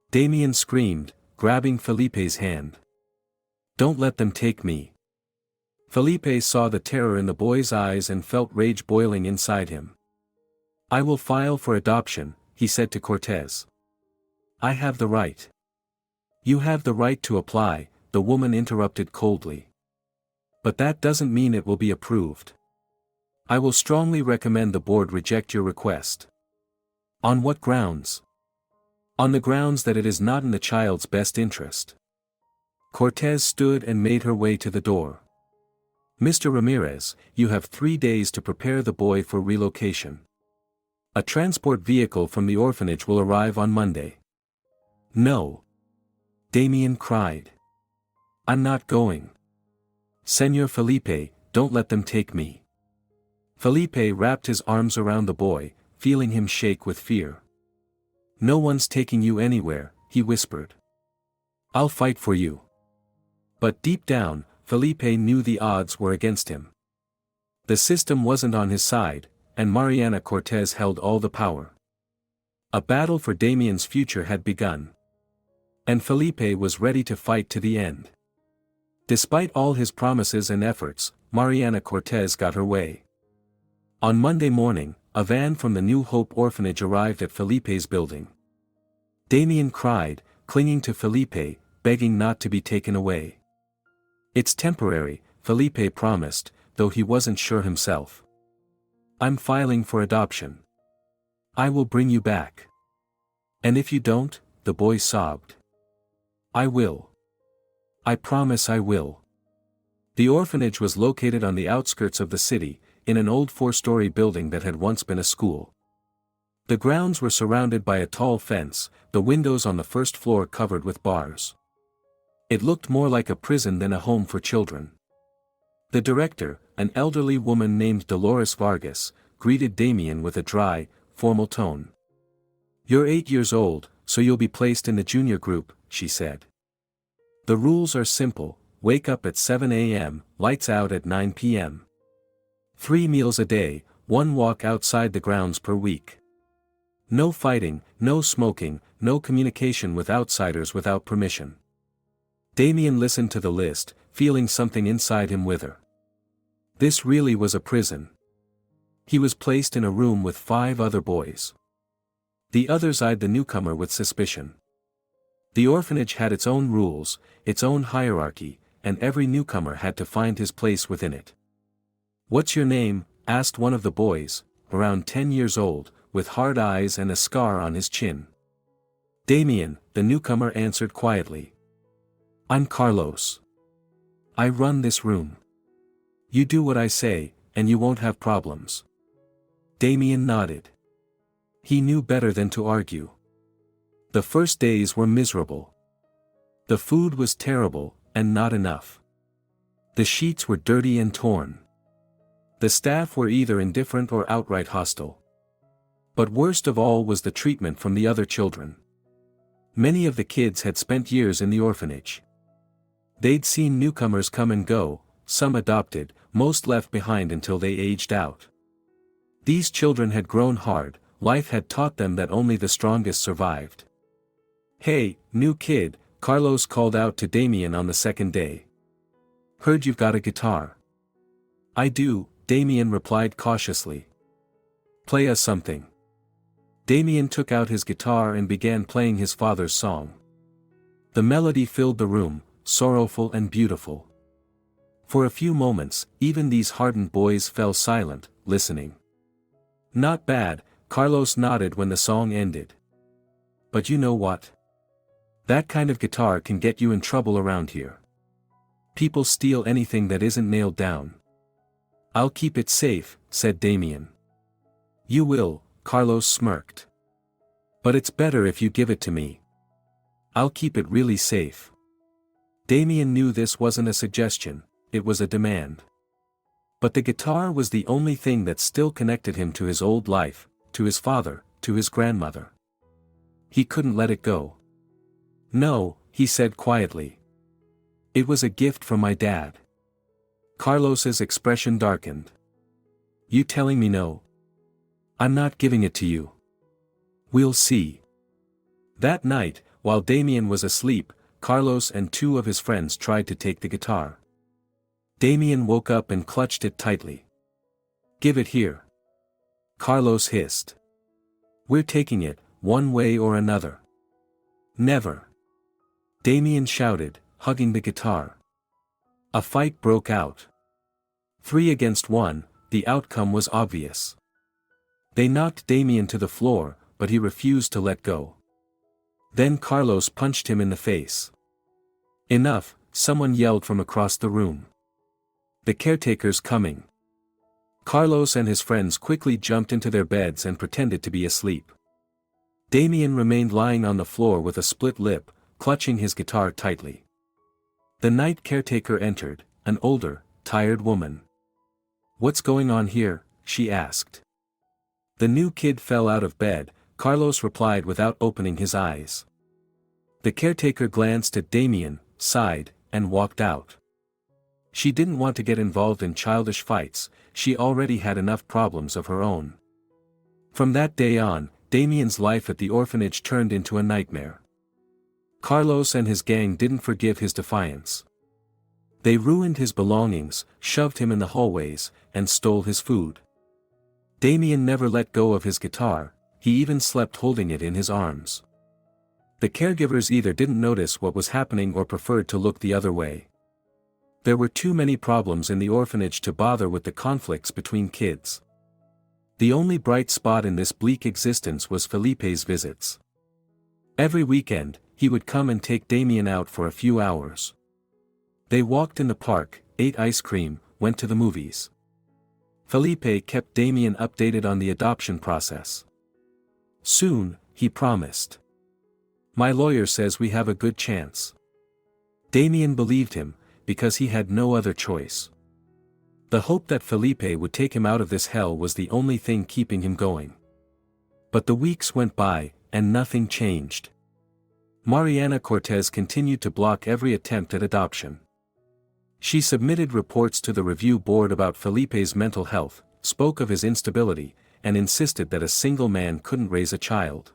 Damien screamed, grabbing Felipe's hand. Don't let them take me. Felipe saw the terror in the boy's eyes and felt rage boiling inside him. I will file for adoption, he said to Cortez. I have the right. You have the right to apply, the woman interrupted coldly. But that doesn't mean it will be approved. I will strongly recommend the board reject your request. On what grounds? On the grounds that it is not in the child's best interest. Cortez stood and made her way to the door. Mr. Ramirez, you have 3 days to prepare the boy for relocation. A transport vehicle from the orphanage will arrive on Monday. No. Damien cried. I'm not going. Señor Felipe, don't let them take me. Felipe wrapped his arms around the boy, feeling him shake with fear. No one's taking you anywhere, he whispered. I'll fight for you. But deep down, Felipe knew the odds were against him. The system wasn't on his side, and Mariana Cortez held all the power. A battle for Damien's future had begun. And Felipe was ready to fight to the end. Despite all his promises and efforts, Mariana Cortez got her way. On Monday morning, a van from the New Hope orphanage arrived at Felipe's building. Damien cried, clinging to Felipe, begging not to be taken away. It's temporary, Felipe promised, though he wasn't sure himself. I'm filing for adoption. I will bring you back. And if you don't, the boy sobbed. I will. I promise I will. The orphanage was located on the outskirts of the city, in an old 4-story building that had once been a school. The grounds were surrounded by a tall fence, the windows on the first floor covered with bars. It looked more like a prison than a home for children. The director, an elderly woman named Dolores Vargas, greeted Damien with a dry, formal tone. You're 8 years old, so you'll be placed in the junior group, she said. The rules are simple: wake up at 7 a.m., lights out at 9 p.m. 3 meals a day, 1 walk outside the grounds per week. No fighting, no smoking, no communication with outsiders without permission. Damien listened to the list, feeling something inside him wither. This really was a prison. He was placed in a room with 5 other boys. The others eyed the newcomer with suspicion. The orphanage had its own rules, its own hierarchy, and every newcomer had to find his place within it. What's your name? Asked one of the boys, around 10 years old, with hard eyes and a scar on his chin. Damien, the newcomer answered quietly. I'm Carlos. I run this room. You do what I say, and you won't have problems. Damien nodded. He knew better than to argue. The first days were miserable. The food was terrible, and not enough. The sheets were dirty and torn. The staff were either indifferent or outright hostile. But worst of all was the treatment from the other children. Many of the kids had spent years in the orphanage. They'd seen newcomers come and go, some adopted, most left behind until they aged out. These children had grown hard, life had taught them that only the strongest survived. Hey, new kid, Carlos called out to Damien on the second day. Heard you've got a guitar. I do, Damien replied cautiously. Play us something. Damien took out his guitar and began playing his father's song. The melody filled the room, sorrowful and beautiful. For a few moments, even these hardened boys fell silent, listening. Not bad, Carlos nodded when the song ended. But you know what? That kind of guitar can get you in trouble around here. People steal anything that isn't nailed down. I'll keep it safe, said Damien. You will, Carlos smirked. But it's better if you give it to me. I'll keep it really safe. Damien knew this wasn't a suggestion, it was a demand. But the guitar was the only thing that still connected him to his old life, to his father, to his grandmother. He couldn't let it go. No, he said quietly. It was a gift from my dad. Carlos's expression darkened. You telling me no? I'm not giving it to you. We'll see. That night, while Damien was asleep, Carlos and two of his friends tried to take the guitar. Damien woke up and clutched it tightly. "Give it here," Carlos hissed. "We're taking it, one way or another." "Never," Damien shouted, hugging the guitar. A fight broke out. 3 against 1, the outcome was obvious. They knocked Damien to the floor, but he refused to let go. Then Carlos punched him in the face. "Enough," someone yelled from across the room. "The caretaker's coming." Carlos and his friends quickly jumped into their beds and pretended to be asleep. Damien remained lying on the floor with a split lip, clutching his guitar tightly. The night caretaker entered, an older, tired woman. "What's going on here?" she asked. "The new kid fell out of bed," Carlos replied without opening his eyes. The caretaker glanced at Damien, sighed, and walked out. She didn't want to get involved in childish fights, she already had enough problems of her own. From that day on, Damien's life at the orphanage turned into a nightmare. Carlos and his gang didn't forgive his defiance. They ruined his belongings, shoved him in the hallways, and stole his food. Damien never let go of his guitar, he even slept holding it in his arms. The caregivers either didn't notice what was happening or preferred to look the other way. There were too many problems in the orphanage to bother with the conflicts between kids. The only bright spot in this bleak existence was Felipe's visits. Every weekend, he would come and take Damien out for a few hours. They walked in the park, ate ice cream, went to the movies. Felipe kept Damien updated on the adoption process. "Soon," he promised. "My lawyer says we have a good chance." Damien believed him, because he had no other choice. The hope that Felipe would take him out of this hell was the only thing keeping him going. But the weeks went by, and nothing changed. Mariana Cortez continued to block every attempt at adoption. She submitted reports to the review board about Felipe's mental health, spoke of his instability, and insisted that a single man couldn't raise a child.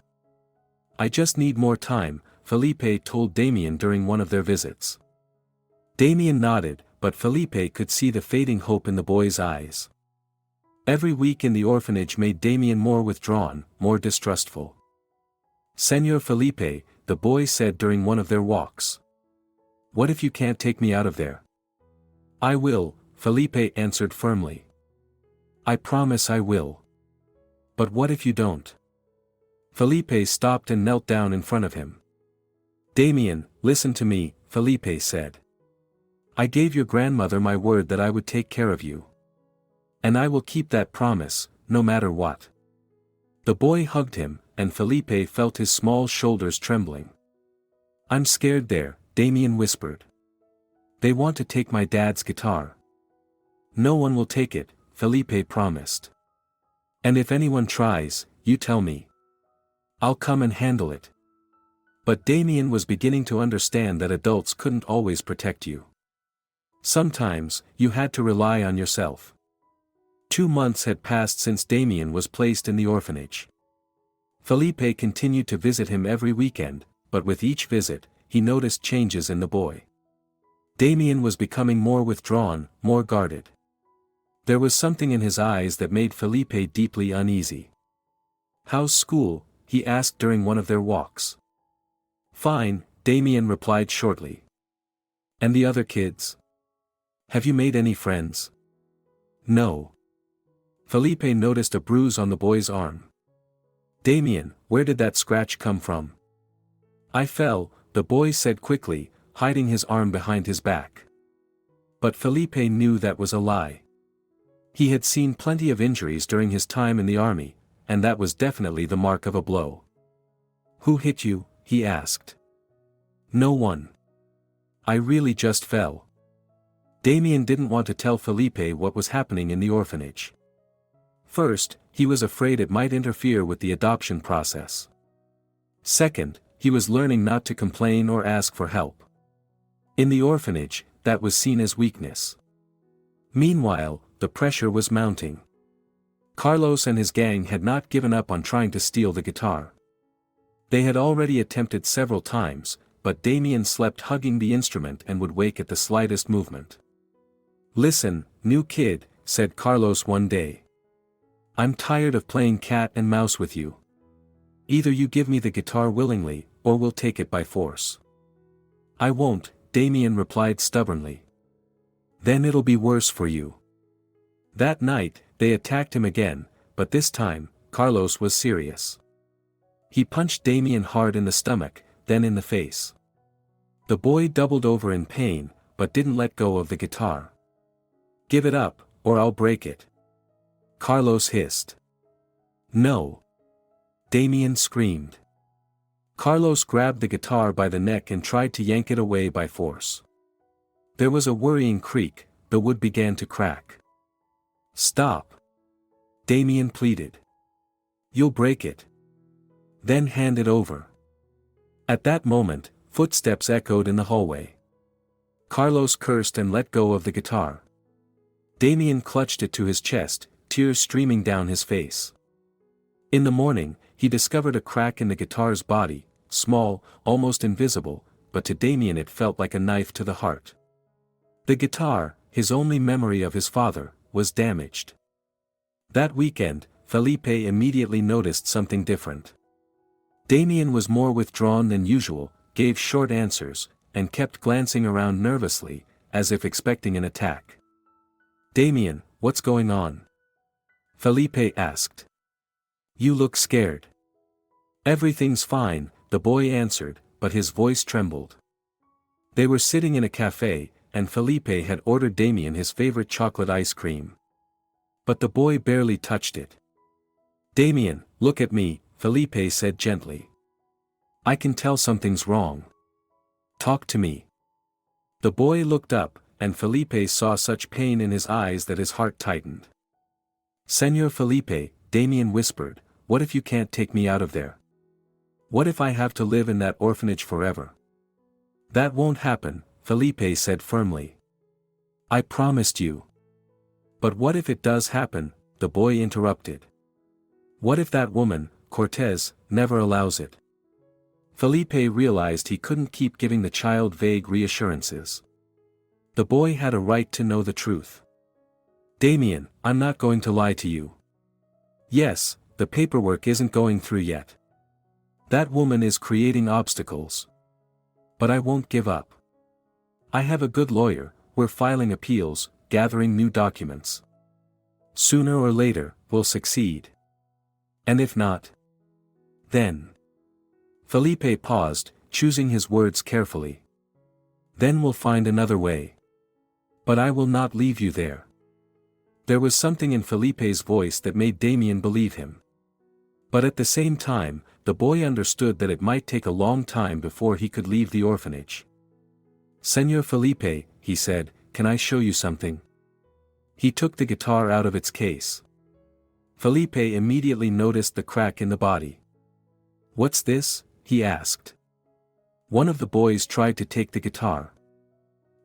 "I just need more time," Felipe told Damien during one of their visits. Damien nodded, but Felipe could see the fading hope in the boy's eyes. Every week in the orphanage made Damien more withdrawn, more distrustful. "Señor Felipe," the boy said during one of their walks. "What if you can't take me out of there?" "I will," Felipe answered firmly. "I promise I will." "But what if you don't?" Felipe stopped and knelt down in front of him. "Damien, listen to me," Felipe said. "I gave your grandmother my word that I would take care of you. And I will keep that promise, no matter what." The boy hugged him, and Felipe felt his small shoulders trembling. "I'm scared there," Damien whispered. "They want to take my dad's guitar." "No one will take it," Felipe promised. "And if anyone tries, you tell me. I'll come and handle it." But Damien was beginning to understand that adults couldn't always protect you. Sometimes, you had to rely on yourself. 2 months had passed since Damien was placed in the orphanage. Felipe continued to visit him every weekend, but with each visit, he noticed changes in the boy. Damien was becoming more withdrawn, more guarded. There was something in his eyes that made Felipe deeply uneasy. "How's school?" he asked during one of their walks. "Fine," Damien replied shortly. "And the other kids? Have you made any friends?" "No." Felipe noticed a bruise on the boy's arm. "Damien, where did that scratch come from?" "I fell," the boy said quickly, hiding his arm behind his back. But Felipe knew that was a lie. He had seen plenty of injuries during his time in the army, and that was definitely the mark of a blow. "Who hit you?" he asked. "No one. I really just fell." Damien didn't want to tell Felipe what was happening in the orphanage. First, he was afraid it might interfere with the adoption process. Second, he was learning not to complain or ask for help. In the orphanage, that was seen as weakness. Meanwhile, the pressure was mounting. Carlos and his gang had not given up on trying to steal the guitar. They had already attempted several times, but Damien slept hugging the instrument and would wake at the slightest movement. "Listen, new kid," said Carlos one day. "I'm tired of playing cat and mouse with you. Either you give me the guitar willingly, or we'll take it by force." "I won't," Damien replied stubbornly. "Then it'll be worse for you." That night, they attacked him again, but this time, Carlos was serious. He punched Damien hard in the stomach, then in the face. The boy doubled over in pain, but didn't let go of the guitar. "Give it up, or I'll break it," Carlos hissed. "No!" Damien screamed. Carlos grabbed the guitar by the neck and tried to yank it away by force. There was a worrying creak, the wood began to crack. "Stop!" Damien pleaded. "You'll break it. Then hand it over." At that moment, footsteps echoed in the hallway. Carlos cursed and let go of the guitar. Damien clutched it to his chest, tears streaming down his face. In the morning, he discovered a crack in the guitar's body, small, almost invisible, but to Damien it felt like a knife to the heart. The guitar, his only memory of his father, was damaged. That weekend, Felipe immediately noticed something different. Damien was more withdrawn than usual, gave short answers, and kept glancing around nervously, as if expecting an attack. "Damien, what's going on?" Felipe asked. "You look scared." "Everything's fine," the boy answered, but his voice trembled. They were sitting in a cafe, and Felipe had ordered Damien his favorite chocolate ice cream. But the boy barely touched it. "Damien, look at me," Felipe said gently. "I can tell something's wrong. Talk to me." The boy looked up, and Felipe saw such pain in his eyes that his heart tightened. "Señor Felipe," Damien whispered, "what if you can't take me out of there? What if I have to live in that orphanage forever?" "That won't happen," Felipe said firmly. "I promised you." "But what if it does happen?" the boy interrupted. "What if that woman, Cortez, never allows it?" Felipe realized he couldn't keep giving the child vague reassurances. The boy had a right to know the truth. "Damien, I'm not going to lie to you. Yes, the paperwork isn't going through yet. That woman is creating obstacles. But I won't give up. I have a good lawyer, we're filing appeals, gathering new documents. Sooner or later, we'll succeed. And if not, then..." Felipe paused, choosing his words carefully. "Then we'll find another way. But I will not leave you there." There was something in Felipe's voice that made Damien believe him. But at the same time, the boy understood that it might take a long time before he could leave the orphanage. "Señor Felipe," he said, "can I show you something?" He took the guitar out of its case. Felipe immediately noticed the crack in the body. "What's this?" he asked. "One of the boys tried to take the guitar.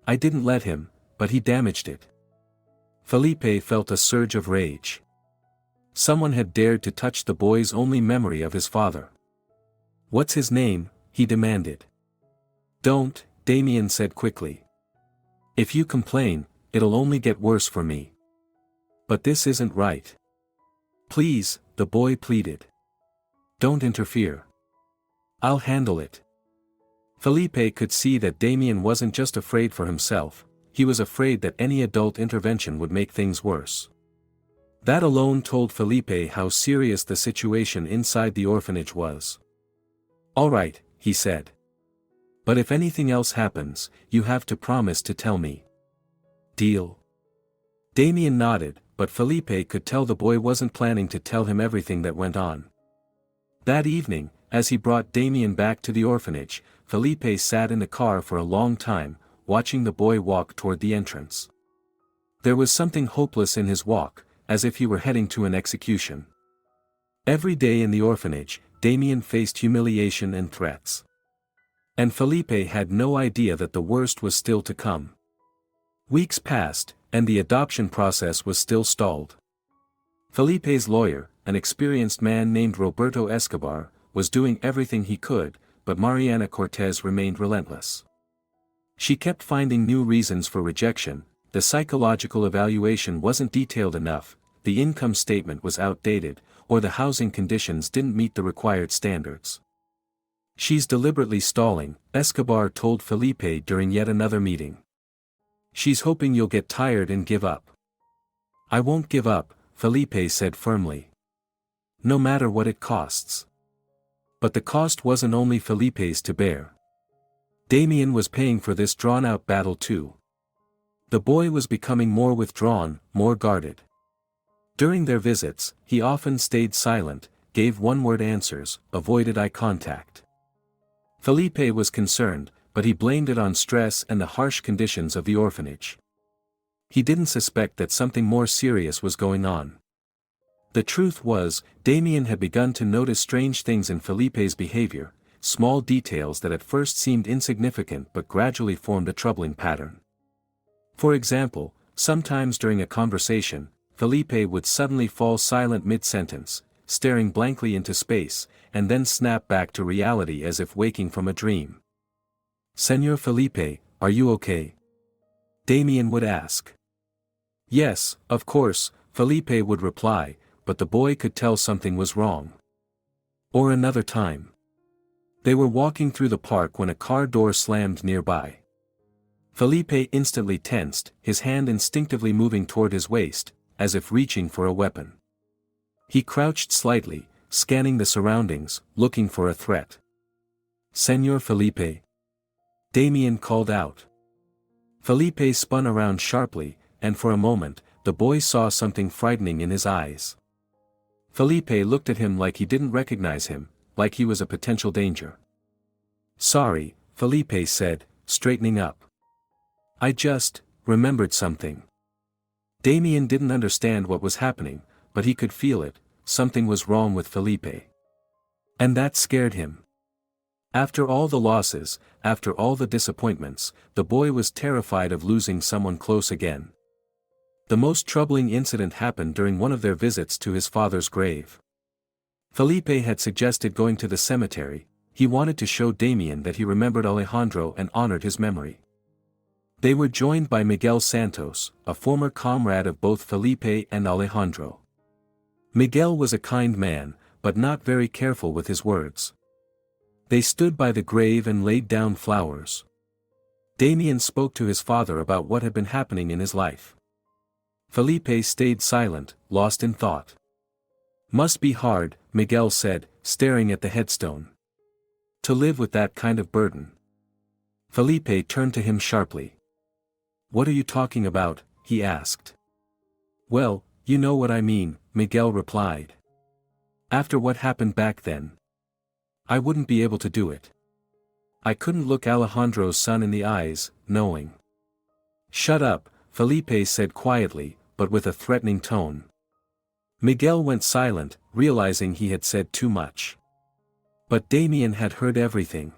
I didn't let him, but he damaged it." Felipe felt a surge of rage. Someone had dared to touch the boy's only memory of his father. "What's his name?" he demanded. "Don't," Damien said quickly. "If you complain, it'll only get worse for me. But this isn't right. Please," the boy pleaded. "Don't interfere. I'll handle it." Felipe could see that Damien wasn't just afraid for himself, he was afraid that any adult intervention would make things worse. That alone told Felipe how serious the situation inside the orphanage was. "All right," he said. "But if anything else happens, you have to promise to tell me. Deal?" Damien nodded, but Felipe could tell the boy wasn't planning to tell him everything that went on. That evening, as he brought Damien back to the orphanage, Felipe sat in the car for a long time, watching the boy walk toward the entrance. There was something hopeless in his walk, as if he were heading to an execution. Every day in the orphanage, Damien faced humiliation and threats. And Felipe had no idea that the worst was still to come. Weeks passed, and the adoption process was still stalled. Felipe's lawyer, an experienced man named Roberto Escobar, was doing everything he could, but Mariana Cortez remained relentless. She kept finding new reasons for rejection. The psychological evaluation wasn't detailed enough, the income statement was outdated, or the housing conditions didn't meet the required standards. "She's deliberately stalling," Escobar told Felipe during yet another meeting. "She's hoping you'll get tired and give up." "I won't give up," Felipe said firmly. "No matter what it costs." But the cost wasn't only Felipe's to bear. Damien was paying for this drawn-out battle too. The boy was becoming more withdrawn, more guarded. During their visits, he often stayed silent, gave one-word answers, avoided eye contact. Felipe was concerned, but he blamed it on stress and the harsh conditions of the orphanage. He didn't suspect that something more serious was going on. The truth was, Damien had begun to notice strange things in Felipe's behavior, small details that at first seemed insignificant but gradually formed a troubling pattern. For example, sometimes during a conversation, Felipe would suddenly fall silent mid-sentence, staring blankly into space, and then snap back to reality as if waking from a dream. "Señor Felipe, are you okay?" Damien would ask. "Yes, of course," Felipe would reply, but the boy could tell something was wrong. Or another time. They were walking through the park when a car door slammed nearby. Felipe instantly tensed, his hand instinctively moving toward his waist, as if reaching for a weapon. He crouched slightly, scanning the surroundings, looking for a threat. "Señor Felipe?" Damien called out. Felipe spun around sharply, and for a moment, the boy saw something frightening in his eyes. Felipe looked at him like he didn't recognize him, like he was a potential danger. "Sorry," Felipe said, straightening up. "I just remembered something." Damien didn't understand what was happening, but he could feel it, something was wrong with Felipe. And that scared him. After all the losses, after all the disappointments, the boy was terrified of losing someone close again. The most troubling incident happened during one of their visits to his father's grave. Felipe had suggested going to the cemetery. He wanted to show Damien that he remembered Alejandro and honored his memory. They were joined by Miguel Santos, a former comrade of both Felipe and Alejandro. Miguel was a kind man, but not very careful with his words. They stood by the grave and laid down flowers. Damien spoke to his father about what had been happening in his life. Felipe stayed silent, lost in thought. "Must be hard," Miguel said, staring at the headstone. "To live with that kind of burden." Felipe turned to him sharply. "What are you talking about?" he asked. "Well, you know what I mean," Miguel replied. "After what happened back then, I wouldn't be able to do it. I couldn't look Alejandro's son in the eyes, knowing." "Shut up," Felipe said quietly, but with a threatening tone. Miguel went silent, realizing he had said too much. But Damien had heard everything.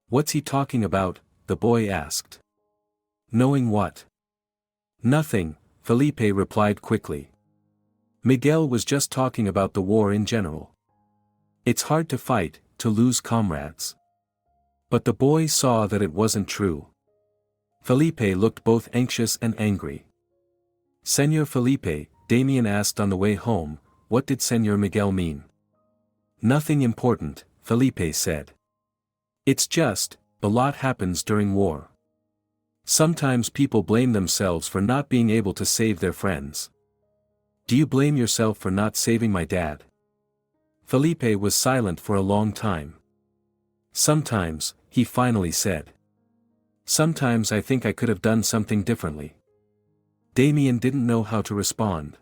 "What's he talking about?" the boy asked. "Knowing what?" "Nothing," Felipe replied quickly. Miguel was just talking about the war in general. It's hard to fight, to lose comrades. But the boy saw that it wasn't true. Felipe looked both anxious and angry. "Señor Felipe," Damien asked on the way home, "what did Señor Miguel mean?" "Nothing important," Felipe said. "It's just, a lot happens during war. Sometimes people blame themselves for not being able to save their friends. Do you blame yourself for not saving my dad?" Felipe was silent for a long time. "Sometimes," he finally said. "Sometimes I think I could have done something differently." Damien didn't know how to respond.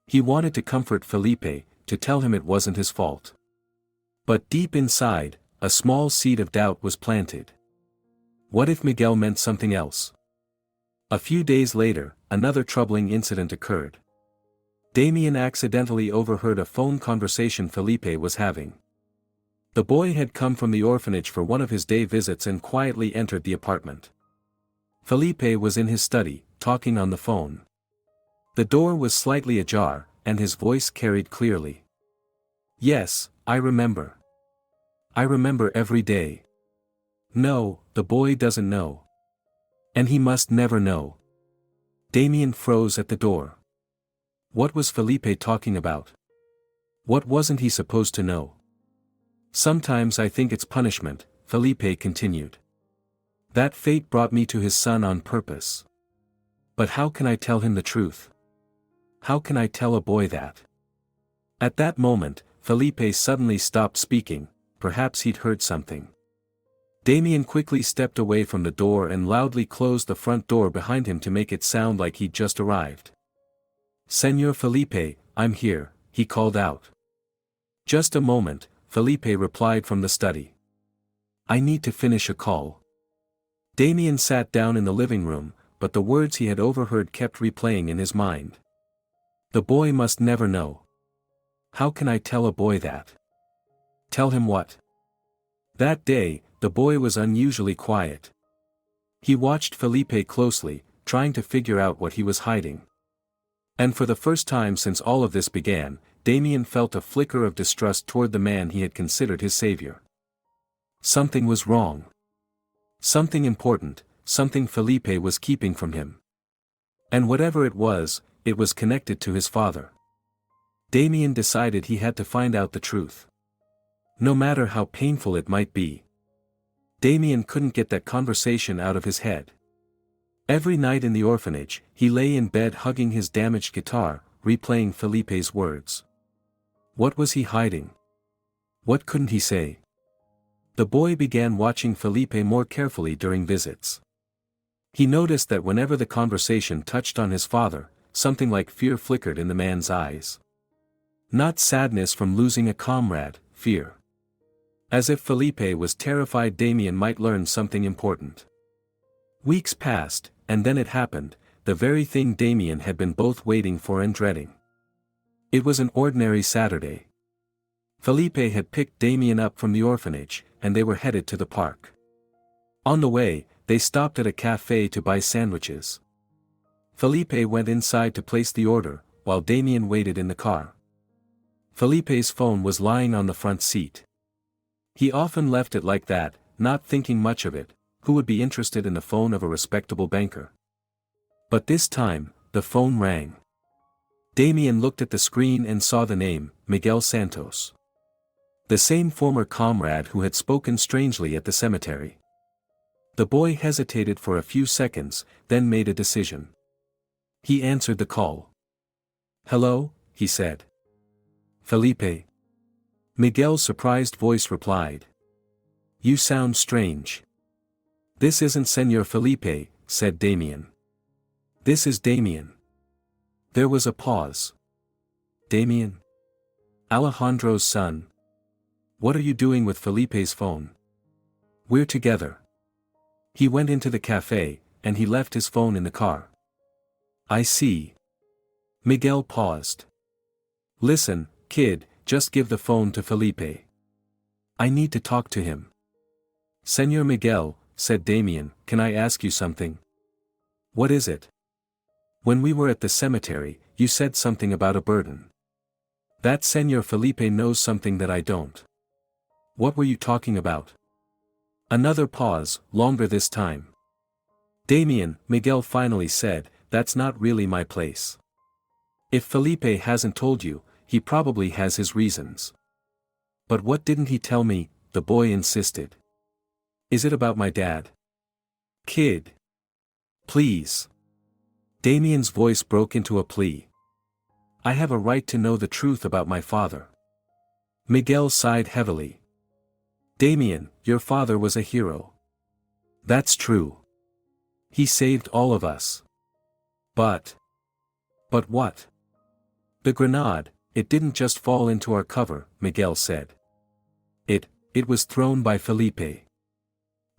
He wanted to comfort Felipe, to tell him it wasn't his fault. But deep inside, a small seed of doubt was planted. What if Miguel meant something else? A few days later, another troubling incident occurred. Damien accidentally overheard a phone conversation Felipe was having. The boy had come from the orphanage for one of his day visits and quietly entered the apartment. Felipe was in his study, talking on the phone. The door was slightly ajar, and his voice carried clearly. "Yes, I remember. I remember every day. No, the boy doesn't know. And he must never know. Damien froze at the door. What was Felipe talking about? What wasn't he supposed to know? Sometimes I think it's punishment, Felipe continued. That fate brought me to his son on purpose. But how can I tell him the truth? How can I tell a boy that? At that moment, Felipe suddenly stopped speaking, perhaps he'd heard something. Damien quickly stepped away from the door and loudly closed the front door behind him to make it sound like he'd just arrived. Senor Felipe, I'm here, he called out. Just a moment, Felipe replied from the study. I need to finish a call. Damien sat down in the living room, but the words he had overheard kept replaying in his mind. The boy must never know. How can I tell a boy that? Tell him what? That day, the boy was unusually quiet. He watched Felipe closely, trying to figure out what he was hiding. And for the first time since all of this began, Damien felt a flicker of distrust toward the man he had considered his savior. Something was wrong. Something important, something Felipe was keeping from him. And whatever it was connected to his father. Damien decided he had to find out the truth. No matter how painful it might be. Damien couldn't get that conversation out of his head. Every night in the orphanage, he lay in bed hugging his damaged guitar, replaying Felipe's words. What was he hiding? What couldn't he say? The boy began watching Felipe more carefully during visits. He noticed that whenever the conversation touched on his father, something like fear flickered in the man's eyes. Not sadness from losing a comrade, fear. As if Felipe was terrified Damien might learn something important. Weeks passed, and then it happened, the very thing Damien had been both waiting for and dreading. It was an ordinary Saturday. Felipe had picked Damien up from the orphanage, and they were headed to the park. On the way, they stopped at a cafe to buy sandwiches. Felipe went inside to place the order, while Damien waited in the car. Felipe's phone was lying on the front seat. He often left it like that, not thinking much of it, who would be interested in the phone of a respectable banker? But this time, the phone rang. Damien looked at the screen and saw the name, Miguel Santos. The same former comrade who had spoken strangely at the cemetery. The boy hesitated for a few seconds, then made a decision. He answered the call. Hello, he said. Felipe. Miguel's surprised voice replied. You sound strange. This isn't Senor Felipe, said Damien. This is Damien. There was a pause. Damien? Alejandro's son. What are you doing with Felipe's phone? We're together. He went into the cafe, and he left his phone in the car. I see. Miguel paused. Listen, kid, just give the phone to Felipe. I need to talk to him. Senor Miguel, said Damien, can I ask you something? What is it? When we were at the cemetery, you said something about a burden. That Senor Felipe knows something that I don't. What were you talking about? Another pause, longer this time. Damien, Miguel finally said, that's not really my place. If Felipe hasn't told you, he probably has his reasons. But what didn't he tell me? The boy insisted. Is it about my dad? Kid. Please. Damien's voice broke into a plea. I have a right to know the truth about my father. Miguel sighed heavily. Damien, your father was a hero. That's true. He saved all of us. But what? The grenade, it didn't just fall into our cover, Miguel said. It was thrown by Felipe.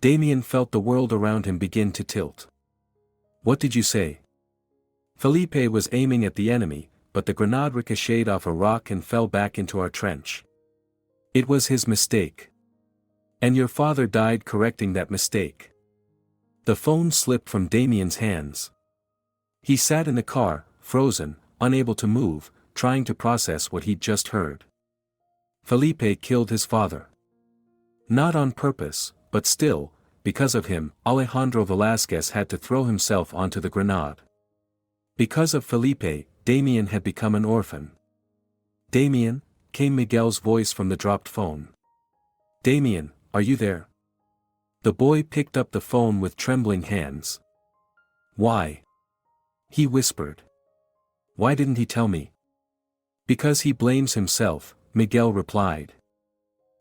Damien felt the world around him begin to tilt. What did you say? Felipe was aiming at the enemy, but the grenade ricocheted off a rock and fell back into our trench. It was his mistake. And your father died correcting that mistake. The phone slipped from Damien's hands. He sat in the car, frozen, unable to move, trying to process what he'd just heard. Felipe killed his father. Not on purpose, but still, because of him, Alejandro Velasquez had to throw himself onto the grenade. Because of Felipe, Damian had become an orphan. "Damian," came Miguel's voice from the dropped phone. "Damian, are you there?" The boy picked up the phone with trembling hands. "Why?" he whispered. "Why didn't he tell me?" "Because he blames himself," Miguel replied.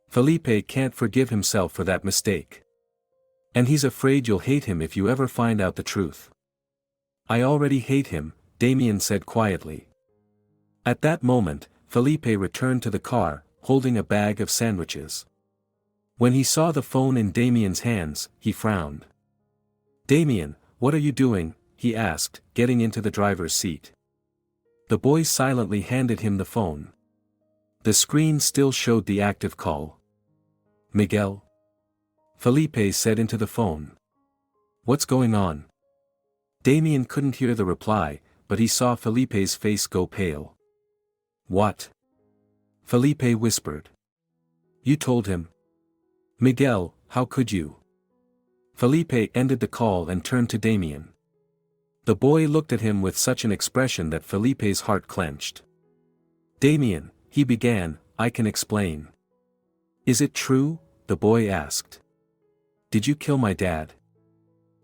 "Felipe can't forgive himself for that mistake. And he's afraid you'll hate him if you ever find out the truth." "I already hate him," Damian said quietly. At that moment, Felipe returned to the car, holding a bag of sandwiches. When he saw the phone in Damian's hands, he frowned. "Damian, what are you doing?" he asked, getting into the driver's seat. The boy silently handed him the phone. The screen still showed the active call. "Miguel?" Felipe said into the phone. "What's going on?" Damian couldn't hear the reply, but he saw Felipe's face go pale. "What?" Felipe whispered. "You told him." "Miguel, how could you?" Felipe ended the call and turned to Damian. The boy looked at him with such an expression that Felipe's heart clenched. "Damian," he began, "I can explain." "Is it true?" the boy asked. "Did you kill my dad?"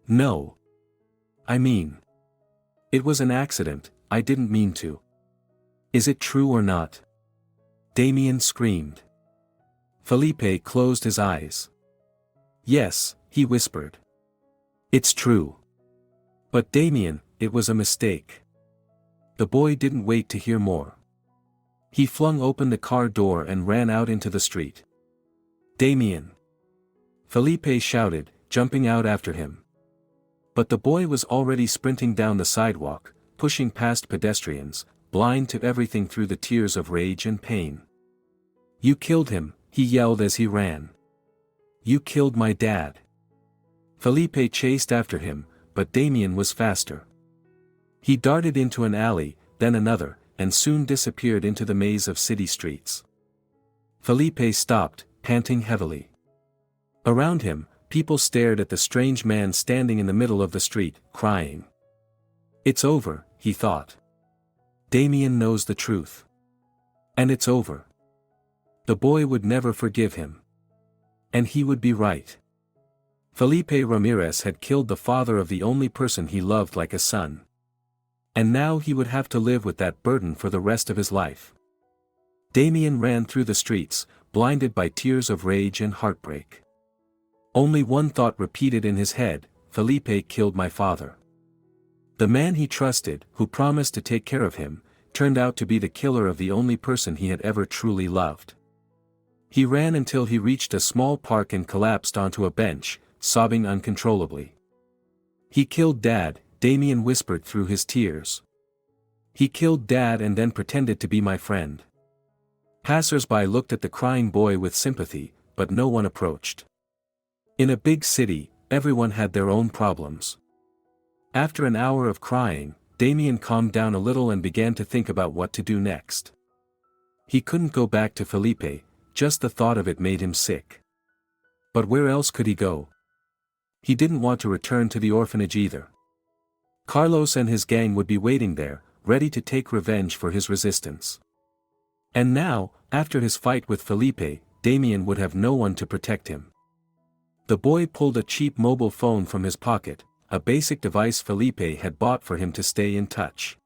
"No. I mean, it was an accident, I didn't mean to." "Is it true or not?" Damian screamed. Felipe closed his eyes. "Yes," he whispered. "It's true." "But Damian, it was a mistake." The boy didn't wait to hear more. He flung open the car door and ran out into the street. "Damian!" Felipe shouted, jumping out after him. But the boy was already sprinting down the sidewalk, pushing past pedestrians, blind to everything through the tears of rage and pain. "You killed him," he yelled as he ran. "You killed my dad." Felipe chased after him, but Damian was faster. He darted into an alley, then another, and soon disappeared into the maze of city streets. Felipe stopped, panting heavily. Around him, people stared at the strange man standing in the middle of the street, crying. "It's over," he thought. "Damian knows the truth. And it's over." The boy would never forgive him. And he would be right. Felipe Ramirez had killed the father of the only person he loved like a son. And now he would have to live with that burden for the rest of his life. Damian ran through the streets, blinded by tears of rage and heartbreak. Only one thought repeated in his head: Felipe killed my father. The man he trusted, who promised to take care of him, turned out to be the killer of the only person he had ever truly loved. He ran until he reached a small park and collapsed onto a bench, sobbing uncontrollably. "He killed Dad," Damian whispered through his tears. "He killed Dad and then pretended to be my friend." Passers-by looked at the crying boy with sympathy, but no one approached. In a big city, everyone had their own problems. After an hour of crying, Damian calmed down a little and began to think about what to do next. He couldn't go back to Felipe, just the thought of it made him sick. But where else could he go? He didn't want to return to the orphanage either. Carlos and his gang would be waiting there, ready to take revenge for his resistance. And now, after his fight with Felipe, Damian would have no one to protect him. The boy pulled a cheap mobile phone from his pocket, a basic device Felipe had bought for him to stay in touch.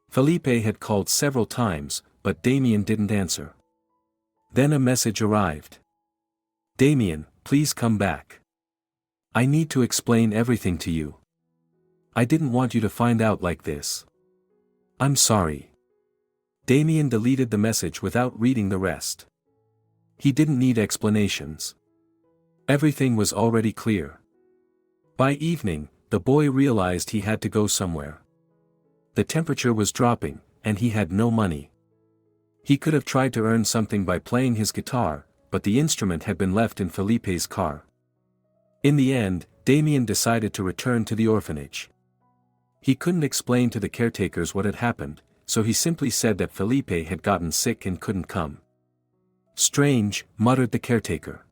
Felipe had called several times, but Damian didn't answer. Then a message arrived. "Damian, please come back. I need to explain everything to you. I didn't want you to find out like this. I'm sorry." Damian deleted the message without reading the rest. He didn't need explanations. Everything was already clear. By evening, the boy realized he had to go somewhere. The temperature was dropping, and he had no money. He could have tried to earn something by playing his guitar, but the instrument had been left in Felipe's car. In the end, Damian decided to return to the orphanage. He couldn't explain to the caretakers what had happened, so he simply said that Felipe had gotten sick and couldn't come. "Strange," muttered the caretaker.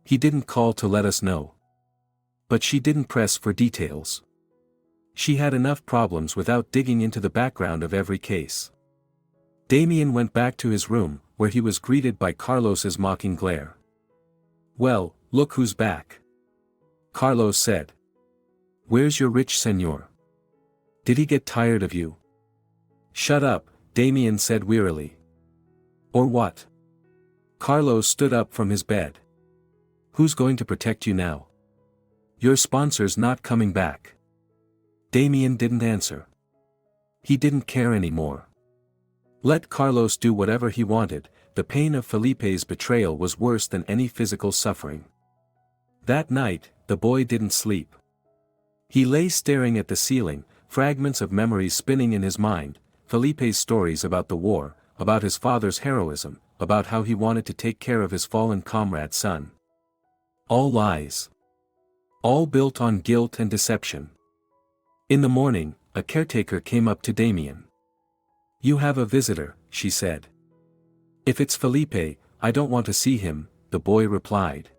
He didn't call to let us know. But she didn't press for details. She had enough problems without digging into the background of every case. Damien went back to his room, where he was greeted by Carlos's mocking glare. "Well, look who's back," Carlos said. "Where's your rich señor? Did he get tired of you?" "Shut up," Damien said wearily. "Or what?" Carlos stood up from his bed. "Who's going to protect you now? Your sponsor's not coming back." Damien didn't answer. He didn't care anymore. Let Carlos do whatever he wanted, the pain of Felipe's betrayal was worse than any physical suffering. That night, the boy didn't sleep. He lay staring at the ceiling, fragments of memories spinning in his mind, Felipe's stories about the war, about his father's heroism, about how he wanted to take care of his fallen comrade's son. All lies. All built on guilt and deception. In the morning, a caretaker came up to Damien. "You have a visitor," she said. "If it's Felipe, I don't want to see him," the boy replied.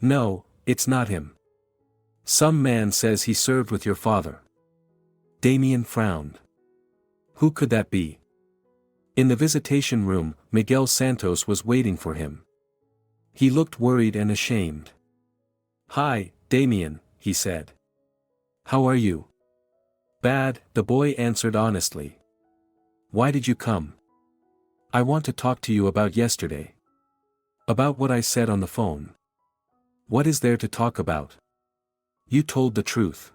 "No, it's not him. Some man says he served with your father." Damien frowned. Who could that be? In the visitation room, Miguel Santos was waiting for him. He looked worried and ashamed. "Hi, Damien," he said. "How are you?" "Bad," the boy answered honestly. "Why did you come?" "I want to talk to you about yesterday. About what I said on the phone." "What is there to talk about?" "You told the truth.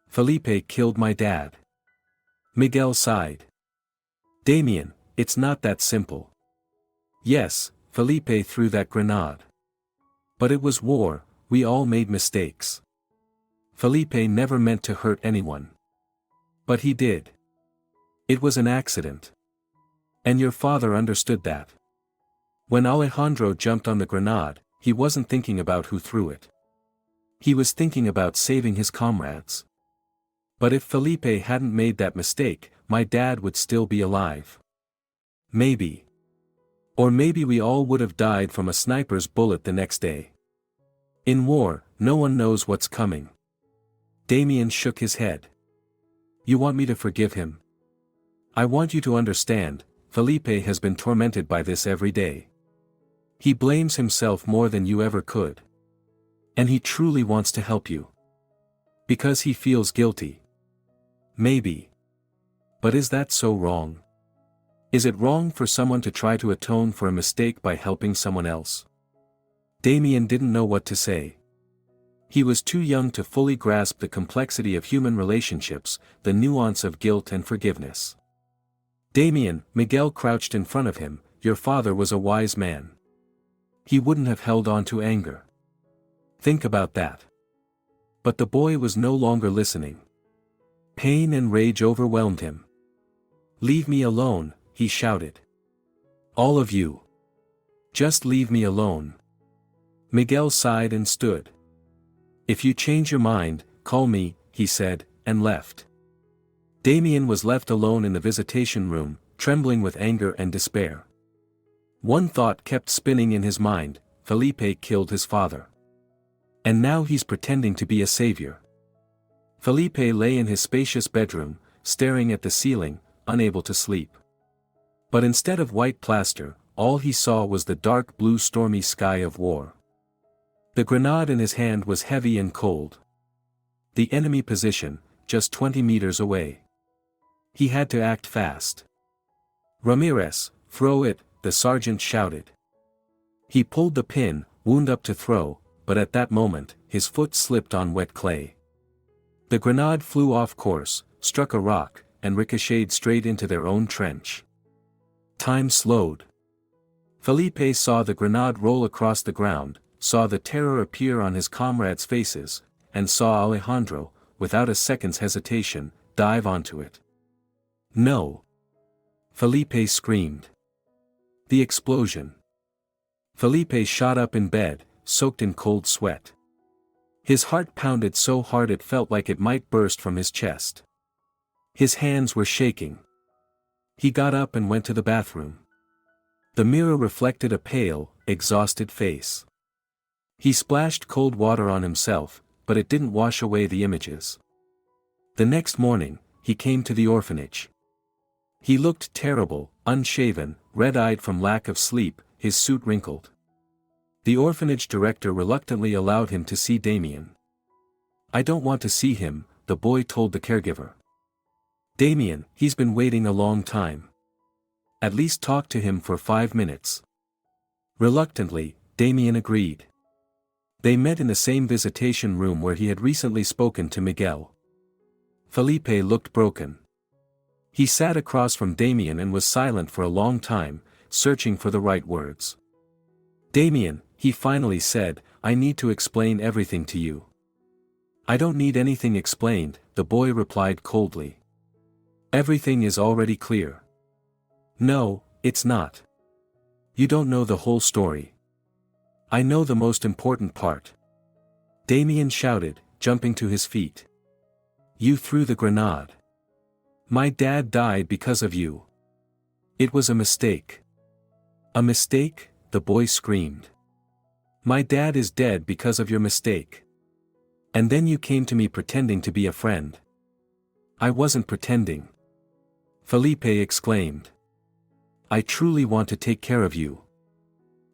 Felipe killed my dad." Miguel sighed. "Damien, it's not that simple. Yes, Felipe threw that grenade. But it was war, we all made mistakes. Felipe never meant to hurt anyone. But he did. It was an accident. And your father understood that. When Alejandro jumped on the grenade, he wasn't thinking about who threw it. He was thinking about saving his comrades. But if Felipe hadn't made that mistake, my dad would still be alive. Maybe. Or maybe we all would have died from a sniper's bullet the next day. In war, no one knows what's coming." Damien shook his head. "You want me to forgive him? I want you to understand, Felipe has been tormented by this every day. He blames himself more than you ever could. And he truly wants to help you. Because he feels guilty. Maybe. But is that so wrong? Is it wrong for someone to try to atone for a mistake by helping someone else?" Damien didn't know what to say. He was too young to fully grasp the complexity of human relationships, the nuance of guilt and forgiveness. "Damien," Miguel crouched in front of him, "your father was a wise man. He wouldn't have held on to anger. Think about that." But the boy was no longer listening. Pain and rage overwhelmed him. "Leave me alone," he shouted. "All of you. Just leave me alone." Miguel sighed and stood. "If you change your mind, call me," he said, and left. Damien was left alone in the visitation room, trembling with anger and despair. One thought kept spinning in his mind: Felipe killed his father. And now he's pretending to be a savior. Felipe lay in his spacious bedroom, staring at the ceiling, unable to sleep. But instead of white plaster, all he saw was the dark blue stormy sky of war. The grenade in his hand was heavy and cold. The enemy position, just 20 meters away. He had to act fast. "Ramirez, throw it," the sergeant shouted. He pulled the pin, wound up to throw, but at that moment, his foot slipped on wet clay. The grenade flew off course, struck a rock, and ricocheted straight into their own trench. Time slowed. Felipe saw the grenade roll across the ground, saw the terror appear on his comrades' faces, and saw Alejandro, without a second's hesitation, dive onto it. "No!" Felipe screamed. The explosion. Felipe shot up in bed, soaked in cold sweat. His heart pounded so hard it felt like it might burst from his chest. His hands were shaking. He got up and went to the bathroom. The mirror reflected a pale, exhausted face. He splashed cold water on himself, but it didn't wash away the images. The next morning, he came to the orphanage. He looked terrible, unshaven, red-eyed from lack of sleep, his suit wrinkled. The orphanage director reluctantly allowed him to see Damien. "I don't want to see him," the boy told the caregiver. "Damien, he's been waiting a long time. At least talk to him for 5 minutes." Reluctantly, Damien agreed. They met in the same visitation room where he had recently spoken to Miguel. Felipe looked broken. He sat across from Damien and was silent for a long time, searching for the right words. "Damien," he finally said, "I need to explain everything to you." "I don't need anything explained," the boy replied coldly. "Everything is already clear." "No, it's not. You don't know the whole story." "I know the most important part." Damien shouted, jumping to his feet. "You threw the grenade. My dad died because of you. It was a mistake." "A mistake?" the boy screamed. "My dad is dead because of your mistake. And then you came to me pretending to be a friend." "I wasn't pretending," Felipe exclaimed. "I truly want to take care of you.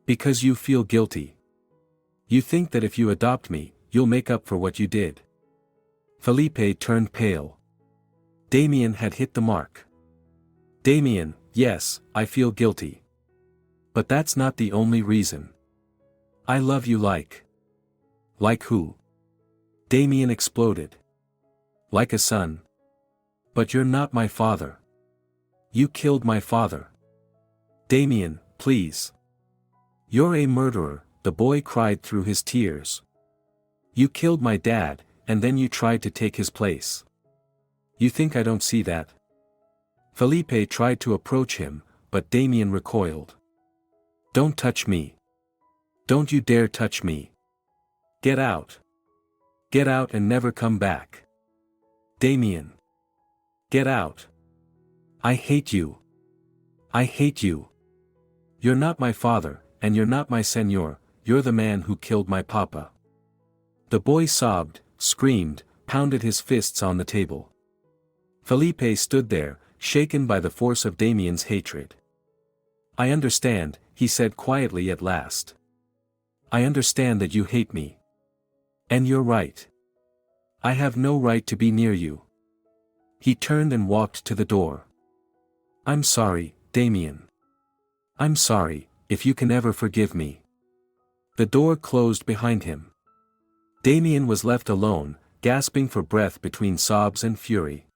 Because you feel guilty. You think that if you adopt me, you'll make up for what you did." Felipe turned pale. Damien had hit the mark. "Damien, yes, I feel guilty. But that's not the only reason. I love you like." "Like who?" Damien exploded. "Like a son. But you're not my father. You killed my father." "Damien, please. You're a murderer," the boy cried through his tears. "You killed my dad, and then you tried to take his place. You think I don't see that?" Felipe tried to approach him, but Damien recoiled. "Don't touch me. Don't you dare touch me. Get out. Get out and never come back. Damien. Get out. I hate you. I hate you. You're not my father, and you're not my senor, you're the man who killed my papa." The boy sobbed, screamed, pounded his fists on the table. Felipe stood there, shaken by the force of Damien's hatred. "I understand," he said quietly at last. "I understand that you hate me. And you're right. I have no right to be near you." He turned and walked to the door. "I'm sorry, Damien. I'm sorry, if you can ever forgive me." The door closed behind him. Damien was left alone, gasping for breath between sobs and fury.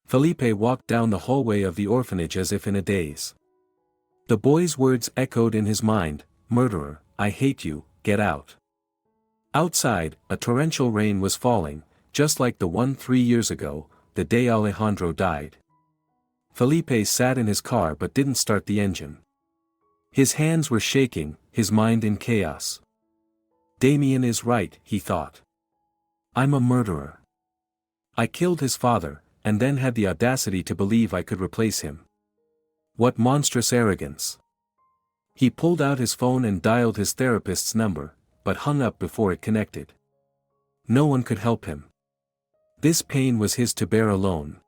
Felipe walked down the hallway of the orphanage as if in a daze. The boy's words echoed in his mind, "Murderer, I hate you, get out." Outside, a torrential rain was falling, just like the one 3 years ago, the day Alejandro died. Felipe sat in his car but didn't start the engine. His hands were shaking, his mind in chaos. "Damien is right," he thought. "I'm a murderer. I killed his father, and then had the audacity to believe I could replace him. What monstrous arrogance." He pulled out his phone and dialed his therapist's number, but hung up before it connected. No one could help him. This pain was his to bear alone.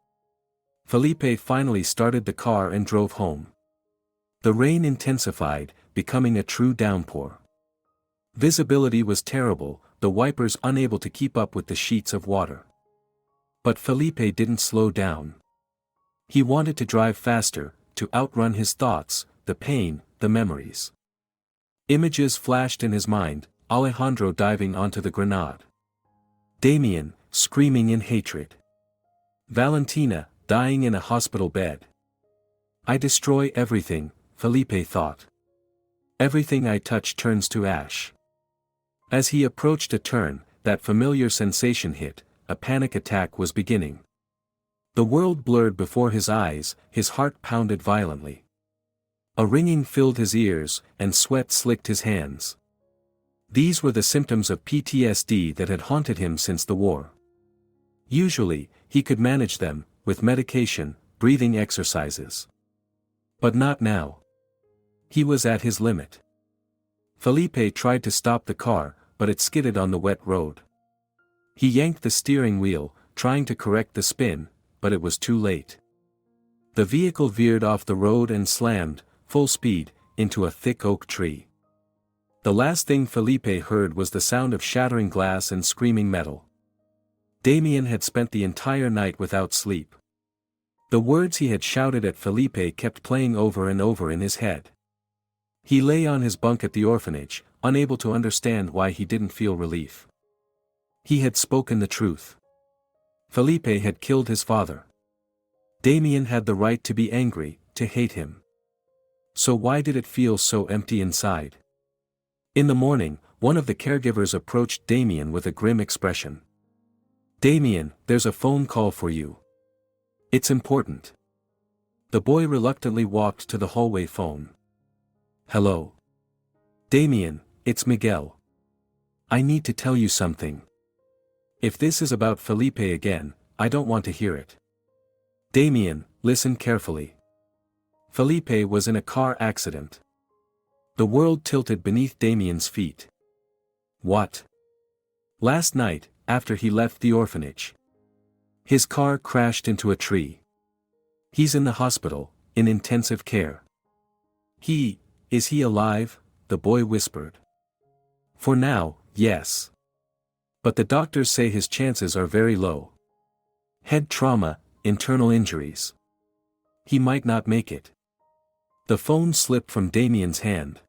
Felipe finally started the car and drove home. The rain intensified, becoming a true downpour. Visibility was terrible, the wipers unable to keep up with the sheets of water. But Felipe didn't slow down. He wanted to drive faster, to outrun his thoughts, the pain, the memories. Images flashed in his mind, Alejandro diving onto the grenade. Damien, screaming in hatred. Valentina, dying in a hospital bed. "I destroy everything," Felipe thought. "Everything I touch turns to ash." As he approached a turn, that familiar sensation hit, a panic attack was beginning. The world blurred before his eyes, his heart pounded violently. A ringing filled his ears, and sweat slicked his hands. These were the symptoms of PTSD that had haunted him since the war. Usually, he could manage them, with medication, breathing exercises. But not now. He was at his limit. Felipe tried to stop the car, but it skidded on the wet road. He yanked the steering wheel, trying to correct the spin, but it was too late. The vehicle veered off the road and slammed, full speed, into a thick oak tree. The last thing Felipe heard was the sound of shattering glass and screaming metal. Damien had spent the entire night without sleep. The words he had shouted at Felipe kept playing over and over in his head. He lay on his bunk at the orphanage, unable to understand why he didn't feel relief. He had spoken the truth. Felipe had killed his father. Damien had the right to be angry, to hate him. So why did it feel so empty inside? In the morning, one of the caregivers approached Damien with a grim expression. "Damien, there's a phone call for you. It's important." The boy reluctantly walked to the hallway phone. "Hello. Damien, it's Miguel. I need to tell you something. If this is about Felipe again, I don't want to hear it. Damien, listen carefully. Felipe was in a car accident." The world tilted beneath Damien's feet. "What?" "Last night, after he left the orphanage. His car crashed into a tree. He's in the hospital, in intensive care." Is he alive?" the boy whispered. "For now, yes. But the doctors say his chances are very low. Head trauma, internal injuries. He might not make it." The phone slipped from Damien's hand.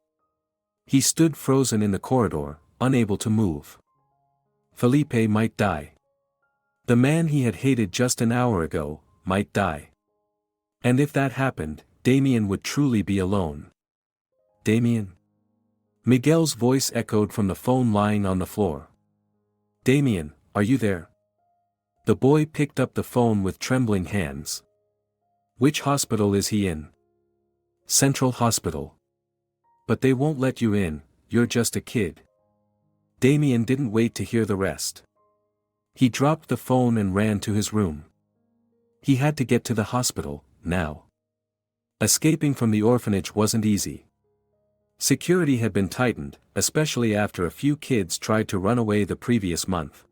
He stood frozen in the corridor, unable to move. Felipe might die. The man he had hated just an hour ago, might die. And if that happened, Damien would truly be alone. "Damien?" Miguel's voice echoed from the phone lying on the floor. "Damien, are you there?" The boy picked up the phone with trembling hands. "Which hospital is he in?" "Central Hospital." "But they won't let you in, you're just a kid." Damien didn't wait to hear the rest. He dropped the phone and ran to his room. He had to get to the hospital, now. Escaping from the orphanage wasn't easy. Security had been tightened, especially after a few kids tried to run away the previous month.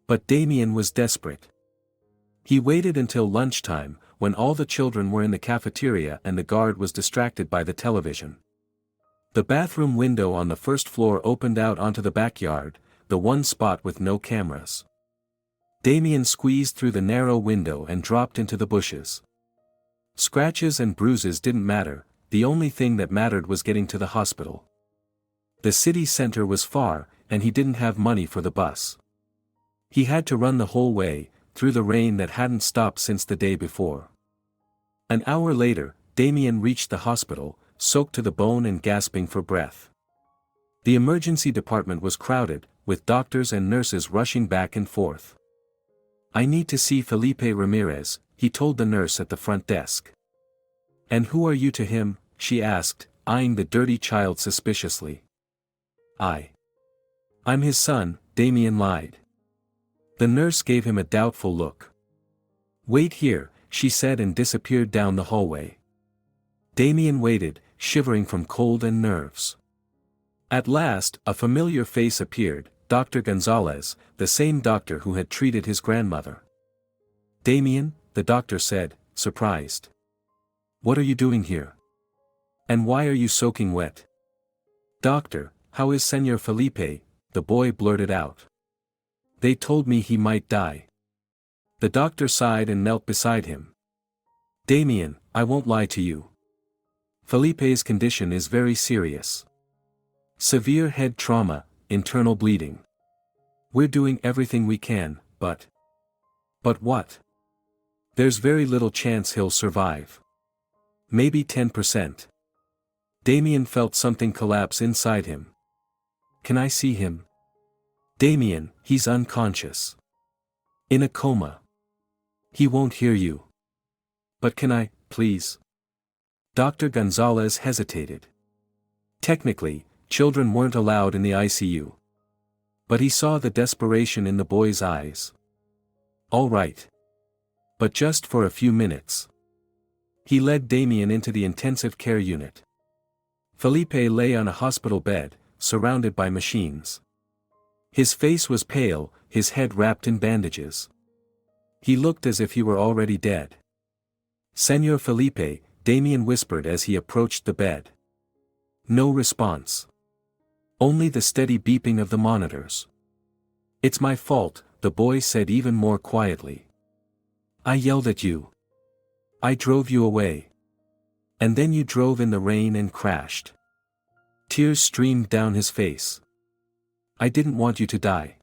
But Damien was desperate. He waited until lunchtime, when all the children were in the cafeteria and the guard was distracted by the television. The bathroom window on the first floor opened out onto the backyard, the one spot with no cameras. Damien squeezed through the narrow window and dropped into the bushes. Scratches and bruises didn't matter, the only thing that mattered was getting to the hospital. The city center was far, and he didn't have money for the bus. He had to run the whole way, through the rain that hadn't stopped since the day before. An hour later, Damien reached the hospital, soaked to the bone and gasping for breath. The emergency department was crowded, with doctors and nurses rushing back and forth. "I need to see Felipe Ramirez," he told the nurse at the front desk. "And who are you to him?" she asked, eyeing the dirty child suspiciously. I'm his son," Damien lied. The nurse gave him a doubtful look. "Wait here," she said and disappeared down the hallway. Damien waited, shivering from cold and nerves. At last, a familiar face appeared, Dr. Gonzalez, the same doctor who had treated his grandmother. "Damien," the doctor said, surprised. "What are you doing here? And why are you soaking wet?" "Doctor, how is Señor Felipe?" the boy blurted out. "They told me he might die." The doctor sighed and knelt beside him. "Damien, I won't lie to you. Felipe's condition is very serious. Severe head trauma, internal bleeding. We're doing everything we can, but... But what? There's very little chance he'll survive. Maybe 10%. Damien felt something collapse inside him. "Can I see him?" "Damien, he's unconscious. In a coma. He won't hear you." "But can I, please?" Dr. Gonzalez hesitated. Technically, children weren't allowed in the ICU. But he saw the desperation in the boy's eyes. "All right. But just for a few minutes." He led Damien into the intensive care unit. Felipe lay on a hospital bed, surrounded by machines. His face was pale, his head wrapped in bandages. He looked as if he were already dead. "Senor Felipe," Damien whispered as he approached the bed. No response. Only the steady beeping of the monitors. "It's my fault," the boy said even more quietly. "I yelled at you. I drove you away. And then you drove in the rain and crashed." Tears streamed down his face. "I didn't want you to die.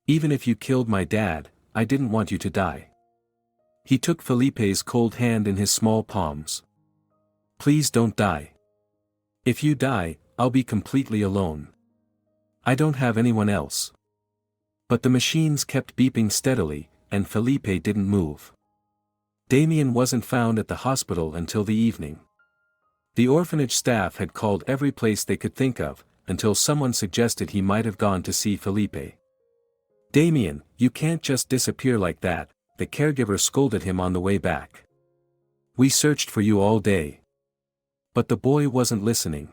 Even if you killed my dad, I didn't want you to die." He took Felipe's cold hand in his small palms. "Please don't die. If you die, I'll be completely alone. I don't have anyone else." But the machines kept beeping steadily, and Felipe didn't move. Damien wasn't found at the hospital until the evening. The orphanage staff had called every place they could think of, until someone suggested he might have gone to see Felipe. "Damien, you can't just disappear like that," the caregiver scolded him on the way back. "We searched for you all day." But the boy wasn't listening.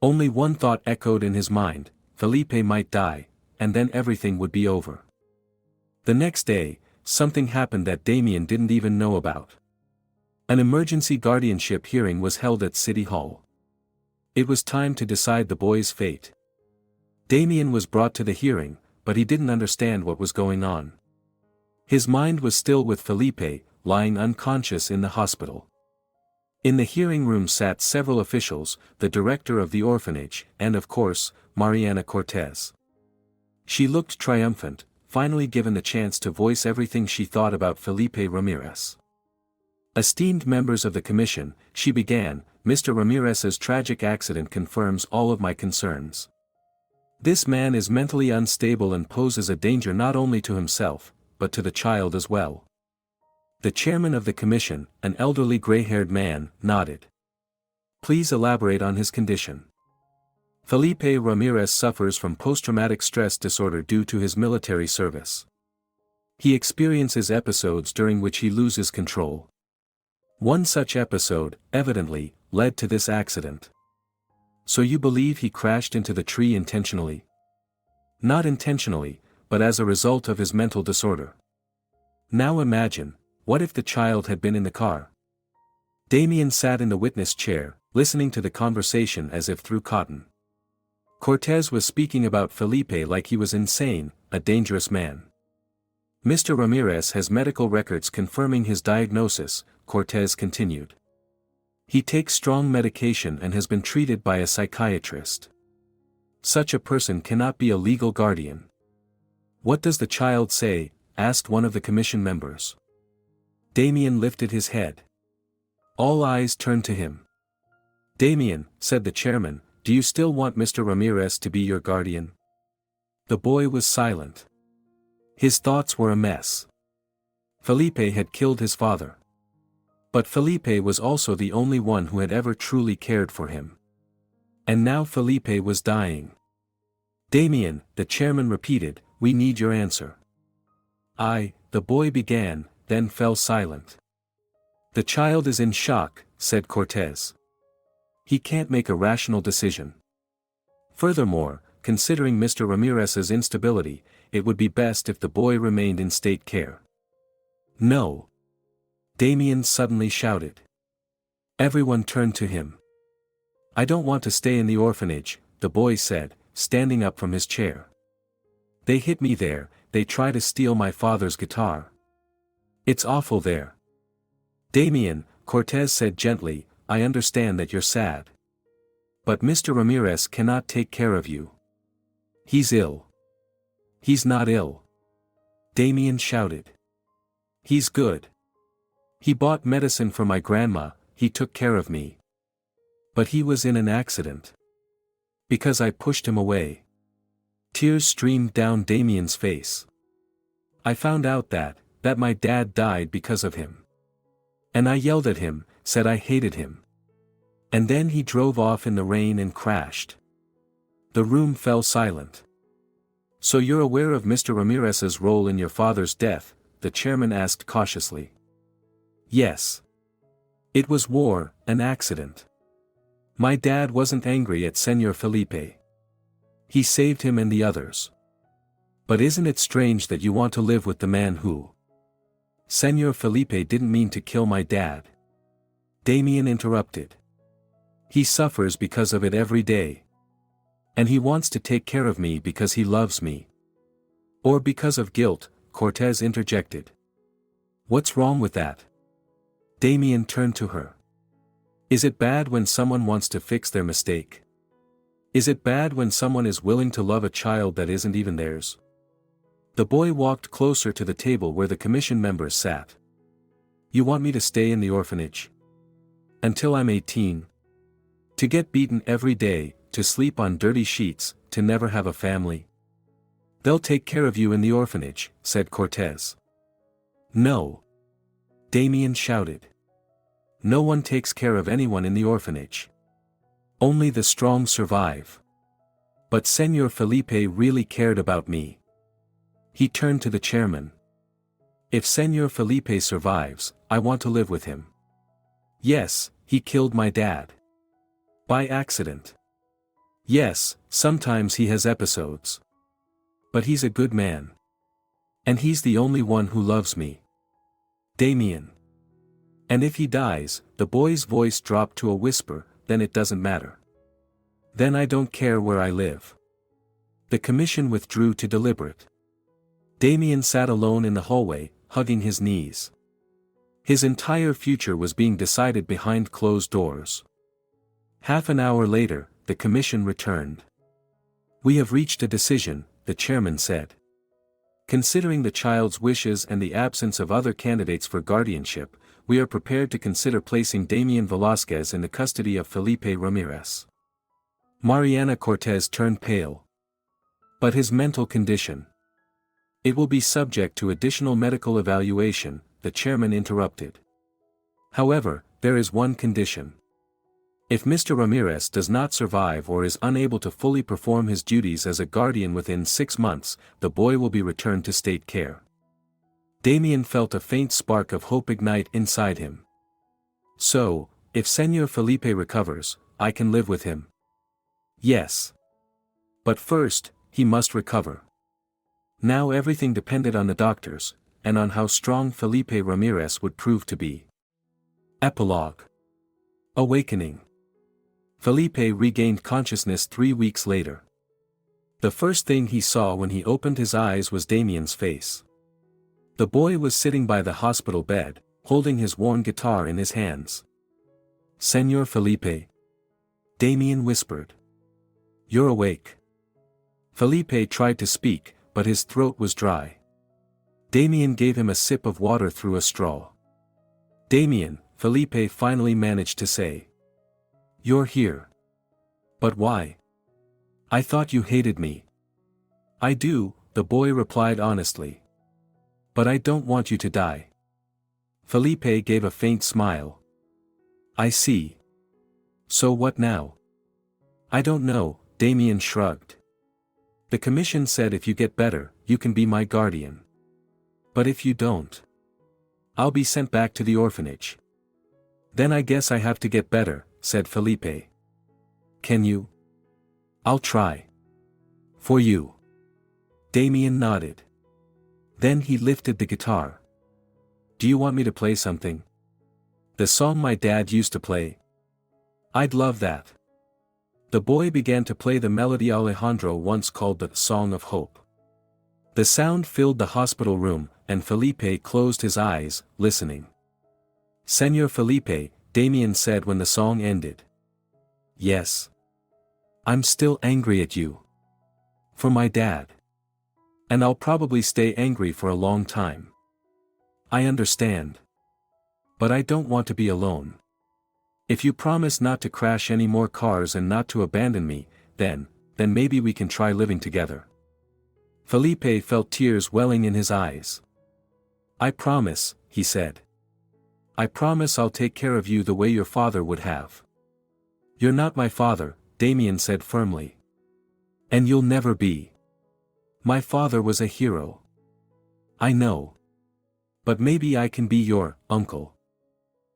Only one thought echoed in his mind: Felipe might die, and then everything would be over. The next day, something happened that Damien didn't even know about. An emergency guardianship hearing was held at City Hall. It was time to decide the boy's fate. Damien was brought to the hearing, but he didn't understand what was going on. His mind was still with Felipe, lying unconscious in the hospital. In the hearing room sat several officials, the director of the orphanage, and of course, Mariana Cortez. She looked triumphant, finally given the chance to voice everything she thought about Felipe Ramirez. "Esteemed members of the commission," she began, "Mr. Ramirez's tragic accident confirms all of my concerns. This man is mentally unstable and poses a danger not only to himself, but to the child as well." The chairman of the commission, an elderly gray-haired man, nodded. "Please elaborate on his condition." "Felipe Ramirez suffers from post-traumatic stress disorder due to his military service. He experiences episodes during which he loses control. One such episode, evidently, led to this accident." "So you believe he crashed into the tree intentionally?" "Not intentionally, but as a result of his mental disorder. Now imagine, what if the child had been in the car?" Damien sat in the witness chair, listening to the conversation as if through cotton. Cortez was speaking about Felipe like he was insane, a dangerous man. "Mr. Ramirez has medical records confirming his diagnosis," Cortez continued. "He takes strong medication and has been treated by a psychiatrist. Such a person cannot be a legal guardian." "What does the child say?" asked one of the commission members. Damien lifted his head. All eyes turned to him. "Damien," said the chairman, "do you still want Mr. Ramirez to be your guardian?" The boy was silent. His thoughts were a mess. Felipe had killed his father. But Felipe was also the only one who had ever truly cared for him. And now Felipe was dying. "Damien," the chairman repeated, "we need your answer." The boy began, then fell silent. "The child is in shock," said Cortez. "He can't make a rational decision. Furthermore, considering Mr. Ramirez's instability, it would be best if the boy remained in state care." "No!" Damien suddenly shouted. Everyone turned to him. "I don't want to stay in the orphanage," the boy said, standing up from his chair. "They hit me there, they try to steal my father's guitar. It's awful there." "Damien," Cortez said gently, "I understand that you're sad. But Mr. Ramirez cannot take care of you. He's ill." "He's not ill." Damien shouted. "He's good. He bought medicine for my grandma, he took care of me. But he was in an accident. Because I pushed him away." Tears streamed down Damien's face. "I found out that my dad died because of him. And I yelled at him, said I hated him. And then he drove off in the rain and crashed." The room fell silent. "So you're aware of Mr. Ramirez's role in your father's death?" the chairman asked cautiously. "Yes. It was war, an accident. My dad wasn't angry at Senor Felipe. He saved him and the others. But isn't it strange that you want to live with the man who... Senor Felipe didn't mean to kill my dad. Damien interrupted. He suffers because of it every day. And he wants to take care of me because he loves me. Or because of guilt, Cortez interjected. What's wrong with that? Damien turned to her. Is it bad when someone wants to fix their mistake? Is it bad when someone is willing to love a child that isn't even theirs? The boy walked closer to the table where the commission members sat. You want me to stay in the orphanage? Until I'm 18? To get beaten every day, to sleep on dirty sheets, to never have a family? They'll take care of you in the orphanage, said Cortez. No. Damien shouted. No one takes care of anyone in the orphanage. Only the strong survive. But Senor Felipe really cared about me. He turned to the chairman. If Senor Felipe survives, I want to live with him. Yes, he killed my dad. By accident. Yes, sometimes he has episodes. But he's a good man. And he's the only one who loves me. Damien. And if he dies, the boy's voice dropped to a whisper, then it doesn't matter. Then I don't care where I live. The commission withdrew to deliberate. Damien sat alone in the hallway, hugging his knees. His entire future was being decided behind closed doors. Half an hour later, the commission returned. We have reached a decision, the chairman said. Considering the child's wishes and the absence of other candidates for guardianship, we are prepared to consider placing Damien Velasquez in the custody of Felipe Ramirez. Mariana Cortez turned pale. But his mental condition. It will be subject to additional medical evaluation, the chairman interrupted. However, there is one condition. If Mr. Ramirez does not survive or is unable to fully perform his duties as a guardian within 6 months, the boy will be returned to state care. Damien felt a faint spark of hope ignite inside him. So, if Senor Felipe recovers, I can live with him. Yes. But first, he must recover. Now everything depended on the doctors, and on how strong Felipe Ramirez would prove to be. Epilogue. Awakening. Felipe regained consciousness 3 weeks later. The first thing he saw when he opened his eyes was Damien's face. The boy was sitting by the hospital bed, holding his worn guitar in his hands. Senor Felipe. Damien whispered. You're awake. Felipe tried to speak, but his throat was dry. Damien gave him a sip of water through a straw. Damien, Felipe finally managed to say. You're here. But why? I thought you hated me. I do, the boy replied honestly. But I don't want you to die. Felipe gave a faint smile. I see. So what now? I don't know, Damien shrugged. The commission said if you get better, you can be my guardian. But if you don't, I'll be sent back to the orphanage. Then I guess I have to get better, said Felipe. Can you? I'll try. For you. Damien nodded. Then he lifted the guitar. Do you want me to play something? The song my dad used to play? I'd love that. The boy began to play the melody Alejandro once called the Song of Hope. The sound filled the hospital room, and Felipe closed his eyes, listening. Senor Felipe, Damien said when the song ended. Yes. I'm still angry at you. For my dad. And I'll probably stay angry for a long time. I understand. But I don't want to be alone. If you promise not to crash any more cars and not to abandon me, then maybe we can try living together. Felipe felt tears welling in his eyes. I promise, he said. I promise I'll take care of you the way your father would have. You're not my father, Damien said firmly. And you'll never be. My father was a hero. I know. But maybe I can be your uncle.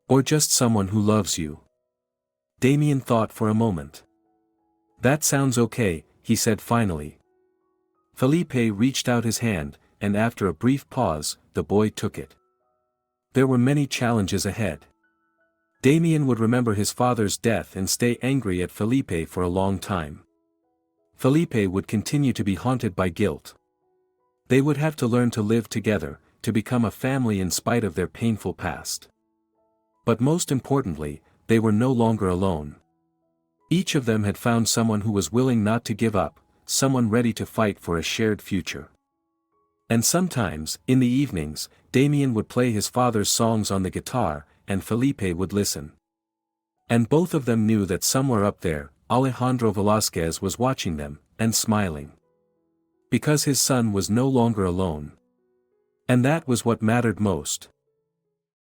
Or just someone who loves you. Damien thought for a moment. That sounds okay, he said finally. Felipe reached out his hand, and after a brief pause, the boy took it. There were many challenges ahead. Damien would remember his father's death and stay angry at Felipe for a long time. Felipe would continue to be haunted by guilt. They would have to learn to live together, to become a family in spite of their painful past. But most importantly, they were no longer alone. Each of them had found someone who was willing not to give up, someone ready to fight for a shared future. And sometimes, in the evenings, Damien would play his father's songs on the guitar, and Felipe would listen. And both of them knew that somewhere up there, Alejandro Velázquez was watching them, and smiling. Because his son was no longer alone. And that was what mattered most.